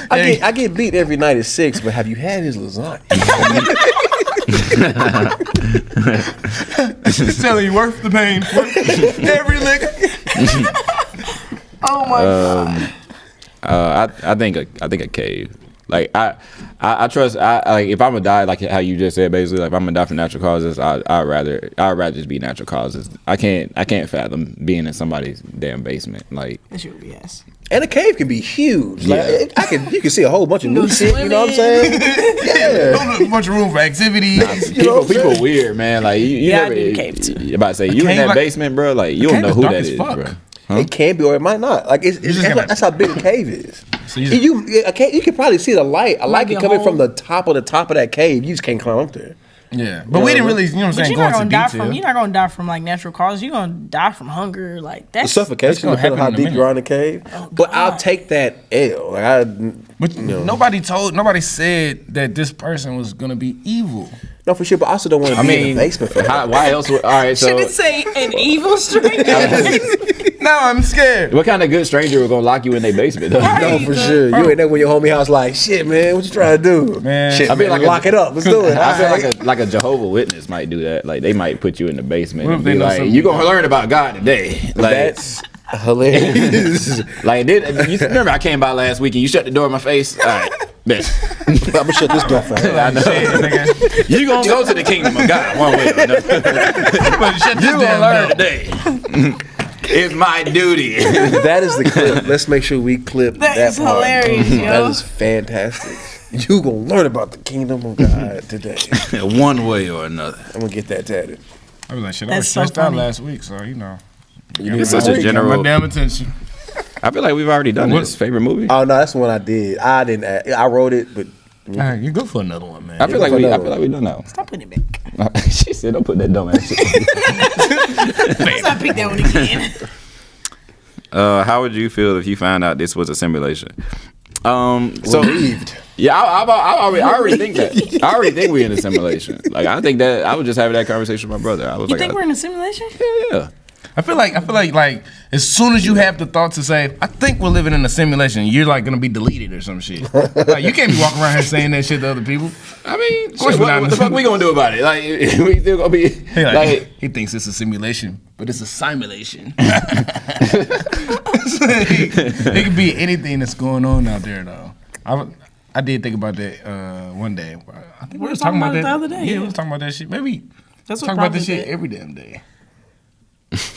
Right. I get beat every night at 6, but have you had his lasagna? Just telling you, worth the pain. Every lick. Oh my god. I think a cave. Like I trust. Like if I'm gonna die, like how you just said, basically, like if I'm gonna die from natural causes, I'd rather just be natural causes. I can't fathom being in somebody's damn basement. Like That shit would be ass. And a cave can be huge. Yeah. Like you can see a whole bunch of new shit. You know what I'm saying? Yeah. A bunch of room for activities. people weird, man. Like you Yeah, I never. do cave too. You about to say you in cave that like- basement, bro? Like you don't cave know is who dark that as is, fuck. bro. It can be or it might not. Like just gotta- that's how big a cave is. So you just- You can probably see the light. A light be can a come in hole. from the top of that cave. You just can't climb up there. Yeah, but we didn't really, you know what I'm But saying, you're go not into gonna die detail. from like natural causes. You're gonna die from hunger. Like that's Suffocation, gonna depending on how happen in a deep you are in the cave. But I'll take that L. Like But nobody said that this person was gonna be evil. no, for sure. But I also don't want to I be in mean, the basement for that. why else? All right, Should so it say an evil stranger? Now I'm scared. what kind of good stranger was gonna lock you in their basement? Though? Right. No, for sure. You ain't there when your homie house like, shit, man, what you trying to do? Man. Shit, I I mean, mean, like lock it up. Let's do it. I feel Alright. like a Jehovah Witness might do that. Like they might put you in the basement What and if they be know like, something "You gonna learn about God today." Like, That's hilarious. like you remember I came by last week and you shut the door in my face. All right, bet. I'm gonna shut this door for him. I know. You gonna go to the kingdom of God one way or another. You gonna learn today. It's my duty. That is the clip. Let's make sure we clip that. That is part. hilarious, yo. That is fantastic. You gonna learn about the kingdom of God today. One way or another. I'm gonna get that tatted. I was like, shit, I was That's so stressed out funny. last week, so you know. It's such a Got general. my damn attention. I feel like we've already done this. Favorite movie? Oh no, that's the one I did. I didn't. I wrote it, but All right, you go for another one, man. I feel like we done that one. Stop putting it back. She said, "Don't put that dumb ass shit." Let's not pick that one again. How would you feel if you found out this was a simulation? So relieved. yeah, I already think that. I already think we're in a simulation. Like I think that I was just having that conversation with my brother. I was You like, think we're in a simulation? yeah. I feel like as soon as you have the thought to say, I think we're living in a simulation, you're like gonna be deleted or some shit. Like you can't be walking around here saying that shit to other people. I mean, course shit, we're not what in the the fuck we gonna do about it? Like we still gonna be He like he thinks it's a simulation, but it's a simulation. It could be anything that's going on out there, though. I did think about that one day. I think we was talking about that the other day. Yeah, we was talking about that shit. Maybe That's what talk about this Prophet shit did. every damn day.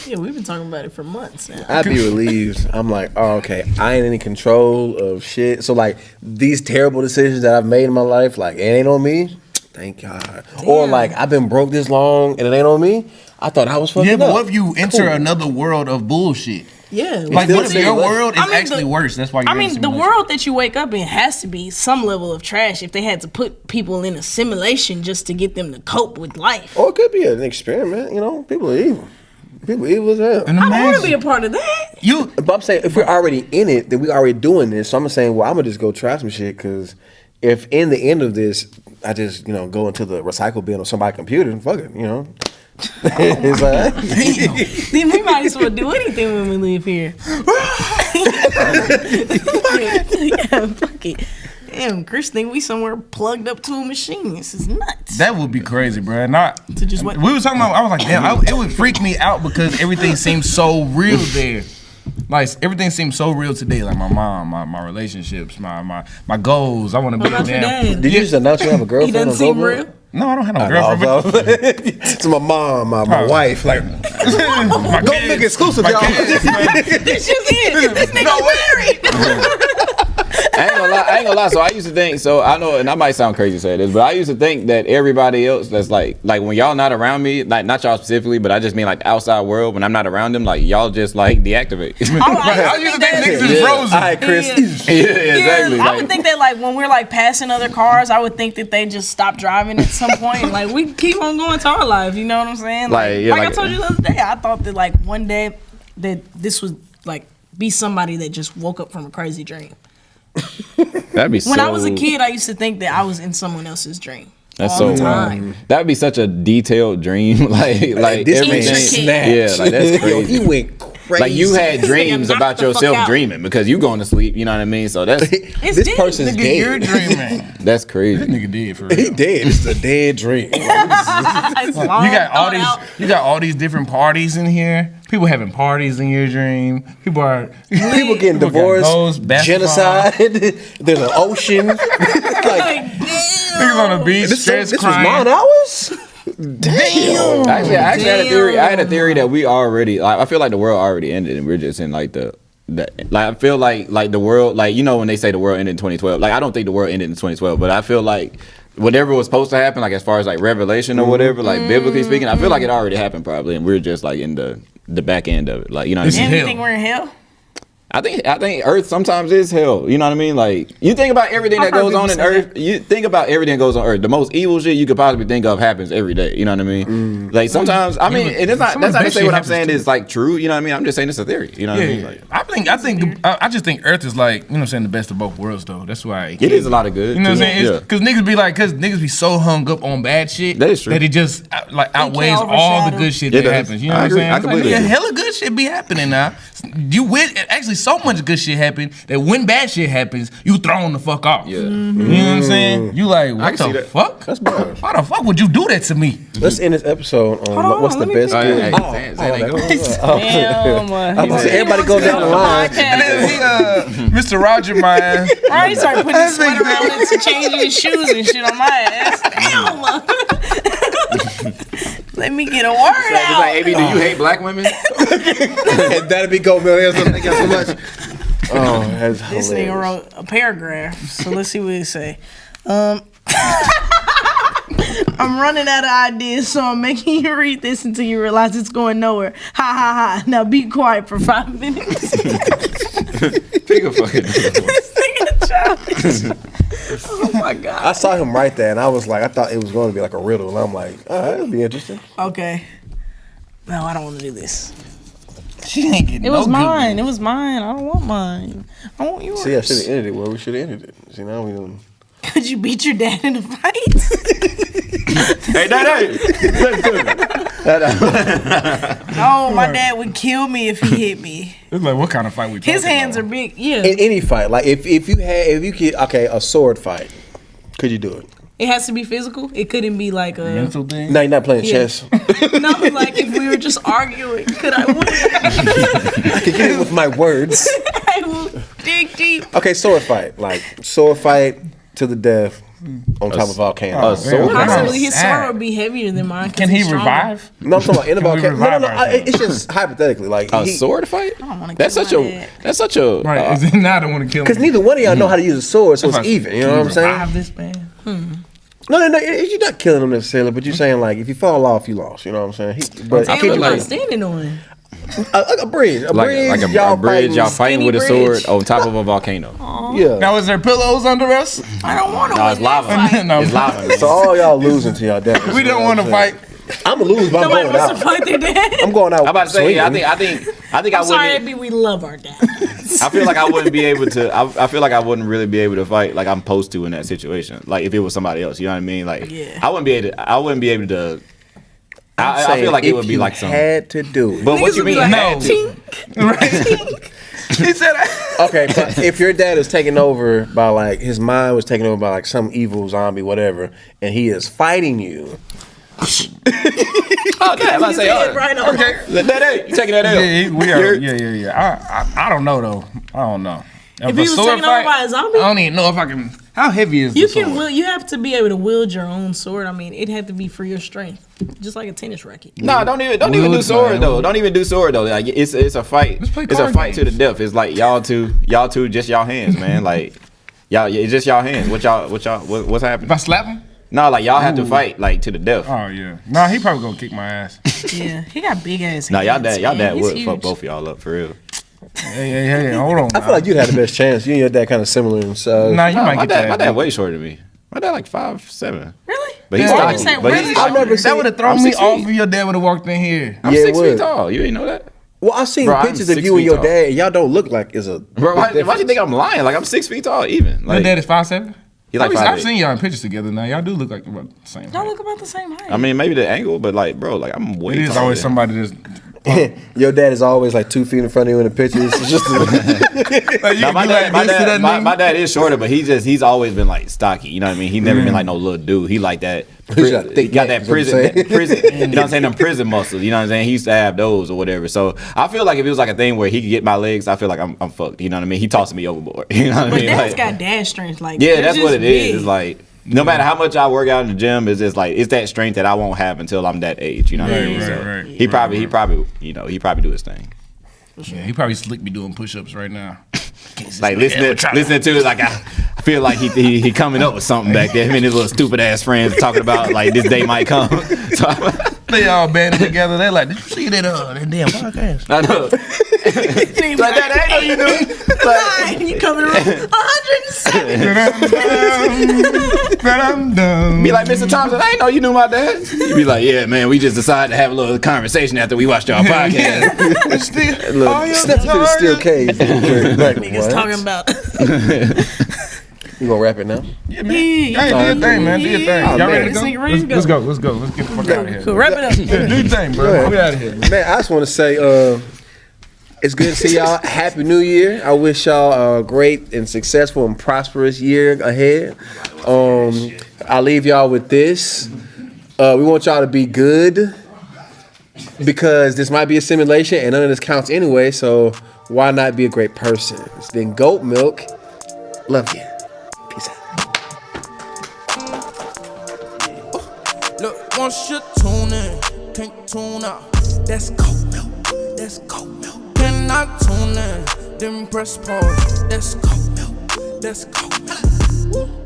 Yeah, we've been talking about it for months now. I'd be relieved. I'm like, oh, okay, I ain't in control of shit. So like these terrible decisions that I've made in my life, like it ain't on me. Thank God. Or like I've been broke this long and it ain't on me. I thought I was fucking Yeah, but up. what if you enter another world of bullshit? Yeah. Like, still what if a your simulation. world is I mean, actually worse? That's why you're I in a mean, the simulation. world that you wake up in has to be some level of trash if they had to put people in a simulation just to get them to cope with life. Or it could be an experiment. You know, people are evil. People are evil as hell. And I don't want imagine to be a part of that. you. But I'm saying if we're already in it, then we already doing this. So I'm saying, well, I'm gonna just go try some shit because if in the end of this, I just go into the recycle bin on somebody's computer, fuck it, it's like, Then we might as well do anything when we leave here. Yeah, fuck it. Damn, Chris think we somewhere plugged up to a machine. This is nuts. That would be crazy, bro. Not To just what- we was talking about. I was like, damn, it would freak me out because everything seems so real there. Like everything seems so real today. Like my mom, my relationships, my goals. I want to be What about your dad? did you just announce you have a He girlfriend? doesn't on seem GoAtMiLK? real. No, I don't have no girlfriend. But It's my mom, my wife. Like, my GoAtMiLK kids, exclusive, my y'all. kids, man. This just it. This nigga married. I ain't gonna gonna lie. So I used to think. So I know, and I might sound crazy to say this, but I used to think that everybody else that's like when y'all not around me, like not y'all specifically, but I just mean like the outside world when I'm not around them, like y'all just like deactivate. I used to think niggas is frozen. All right, Chris. Yeah, exactly. I would think that like when we're like passing other cars, I would think that they just stop driving at some point. Like we keep on going to our life. You know what I'm saying? Like I told you the other day, I thought that like one day that this would like be somebody that just woke up from a crazy dream. That'd be When I was a kid, I used to think that I was in someone else's dream. That's all so the time. That'd be such a detailed dream, like This everything. snatch. Yeah, like that's crazy. He went crazy. Like you had dreams knocked about the fuck yourself out. dreaming because you going to sleep. You know what I mean? So that's This deep. person's Nigga, you're dead. dreaming. that's crazy. Nigga dead for real. He dead. It's a dead dream. It's long You got all thought out. these. You got all these different parties in here. People having parties in your dream. People are. People getting People got divorced, goals, basketball. genocide. There's an ocean. like, Niggas on the beach, this stress was crying. 9 hours. Damn. Actually, I had a theory. I had a theory that we already. Like, I feel like the world already ended, and we're just in like the. Like I feel like the world, like you know when they say the world ended in 2012. Like I don't think the world ended in 2012, but I feel like whatever was supposed to happen, like as far as like revelation or whatever, like biblically speaking, I feel like it already happened probably, and we're just like in the back end of it. Like you know what I This mean? is And you think we're in hell? I think Earth sometimes is hell. You know what I mean? Like you think about everything that I've heard goes on in people say Earth. You think about everything that goes on Earth. The most evil shit you could possibly think of happens every day. You know what I mean? Like sometimes, I mean, and it's not. Some That's of the not to best say shit what I'm happens saying too. is like true. You know what I mean? I'm just saying it's a theory. You know what I mean? Yeah, Like, I just think Earth is like, you know what I'm saying, the best of both worlds though. That's why it is a lot of good. You know what I'm too. saying? Because niggas be so hung up on bad shit That is true. that it just like outweighs all the overshadow. good shit It that does. happens. You know I what I'm agree. saying? I It's like, completely yeah, agree. hella good shit be happening now. You with actually so much good shit happen that when bad shit happens, you thrown the fuck off. Yeah. You know what I'm saying? You like, what can see the that. fuck? That's bad. Why the fuck would you do that to me? Let's end this episode on on, what's the let me best. pick Oh, yeah, good- hey, Zan ain't going. Damn. Everybody go down the line. And then Mr. Roger, man. Right, he started putting his sweater on and changing his shoes and shit on my ass. Damn. Let me get a word It's out. like, AB, do you hate black women? And that'd be GOATMiLK. Thank you so much. Oh, that's This nigga hilarious. wrote a paragraph, so let's see what it say. I'm running out of ideas, so I'm making you read this until you realize it's going nowhere. Ha ha ha. Now be quiet for 5 minutes. Pick a fucking. This nigga childish. Oh my god. I saw him right there, and I was like, I thought it was going to be like a riddle, and I'm like, oh, that'd be interesting. Okay. No, I don't want to do this. She ain't getting It was no good mine. It was mine. I don't want mine. I want yours. See, I should have ended it where we should have ended it. See, now we doing. Could you beat your dad in a fight? Hey, No, my dad would kill me if he hit me. It's like, what kind of fight we talking His hands are about? big. Yeah. In any fight, like if you could, okay, a sword fight, could you do it? It has to be physical. It couldn't be like a mental thing. No, you're not playing Yeah. chess. No, like if we were just arguing, could I win? I could get it with my words. I will dig deep. Okay, sword fight, like sword fight to the death on top of a volcano. A sword? Damn. Possibly his Sad. sword would be heavier than mine. 'cause Can he he's stronger. revive? No, I'm talking about in a Can we volcano. No, revive no, ourselves? it's just hypothetically, like A sword fight? I don't wanna That's kill such my a. dad. That's such a. Right. Is it not? I don't want to kill because him. neither one of y'all know how to use a sword, so it's If I- even. You can know what you I'm saying? revive this man? No, you're not killing him necessarily, but you're saying like if you fall off, you lost. You know what I'm saying? But I And feel what am I like- standing on? a bridge, like a y'all bridge, y'all fighting with a skinny sword bridge. on top of a volcano. Yeah. Now, is there pillows under us? I don't want to No, win it's that lava. fight. No. It's lava. Man. So all y'all losing to y'all dad. We don't want to fight. I'm gonna lose, but I'm Nobody going wants to out. fight their dad. I'm going out. I'm about to say, yeah, swinging. I think I I'm sorry, wouldn't. Abby, we love our dad. I feel like I wouldn't be able to. I feel like I wouldn't really be able to fight like I'm supposed to in that situation. Like if it was somebody else, you know what I mean? Like Yeah. I wouldn't be able to. I'm I saying feel like it if would be you like some. had to do it. But what Niggas you would be mean? like, had to? tink. Right? He said, Okay, but if your dad is taken over by like his mind was taken over by like some evil zombie, whatever, and he is fighting you. Oh, damn! I'm about to say, Head oh, right on. okay. That A, you taking that L? yeah, we are. You're- Yeah. I don't know though. I don't know. If he was taken over by a zombie? I don't even know if I can. How heavy is You the sword? can. You have to be able to wield your own sword. I mean, it had to be for your strength, just like a tennis racket. No, don't even do Wood, sword man. though. Don't even do sword though. Like it's a fight. Let's play It's a card fight to the games. death. It's like y'all two, just y'all hands, man. Like Y'all, it's just y'all hands. What's If I happening? slap him? No, like y'all have to fight like to the death. Oh yeah. Nah, he probably gonna kick my ass. Yeah, he got big ass. No, y'all hands, dad man. He's would fuck huge. both of y'all up for real. Hey, hold on. I feel like you'd have the best chance. You and your dad kind of similar in size. Nah, you No, might my get that. dad, my dad way shorter than me. My dad like 5'7". Really? But he's Yeah. stocky. You say But really? he's I've stocky. never That would have I'm thrown me 6 off feet. if your dad would have walked in here. I'm Yeah, it 6 feet would. tall. You ain't know that? Well, I've seen Bro, I'm pictures of 6 you and feet your tall. dad, and y'all don't look like it's a. Bro, why you think I'm lying? Like I'm 6 feet tall even. Your Like dad is 5'7"? he like I've 5'8". seen y'all in pictures together now. Y'all do look like about the same Y'all height. look about the same height. I mean, maybe the angle, but like, bro, like I'm way. It is taller always than- somebody that's Your dad is always like 2 feet in front of you in the pictures. It's just like, you No, my do dad, like this to that nigga. my dad is shorter, but he's always been like stocky. You know what I mean? He's never been like no little dude. He like that. He's got a thick He got neck, that is what I'm prison. saying. You know what I'm saying? Them prison muscles. You know what I'm saying? He used to have those or whatever. So I feel like if it was like a thing where he could get my legs, I feel like I'm fucked. You know what I mean? He tossing me overboard. You know what I But mean? dad's Like, got dad strength. Like yeah, they're that's what just it is. big. It's like no matter how much I work out in the gym, it's just like it's that strength that I won't have until I'm that age. You know what I mean? Right, So right. he probably he probably do his thing. Yeah, he probably slick me doing push-ups right now. Like listening to it, like I feel like he coming up with something back there. Him and his little stupid ass friends talking about like this day might come. So They all banded together. They like, did you see that damn podcast? I know. Like that ain't no you do. Like, you coming around 107. be like Mr. Thompson, I ain't know you knew my dad. You be like, yeah, man, we just decided to have a little conversation after we watched our podcast. Look, step to the steel cage. Niggas talking about. You gonna wrap it now? Yeah, man. Hey, do your thing, man. Do your thing. Oh, Y'all man. ready to This go? nigga ready to Let's go. go. Let's go. Let's get the fuck out of here. Cool, wrap it up. Yeah, do your thing, bro. ahead. We out of here. Man, I just want to say, it's good to see y'all. Happy New Year. I wish y'all a great and successful and prosperous year ahead. I'll leave y'all with this. We want y'all to be good because this might be a simulation and none of this counts anyway, so why not be a great person? It's been GOATMiLK. Love you. Peace out. Look, once you tune in, can't tune out. That's GOATMiLK. That's GOATMiLK. Cannot tune in, then press pause. That's GOATMiLK. That's GOATMiLK.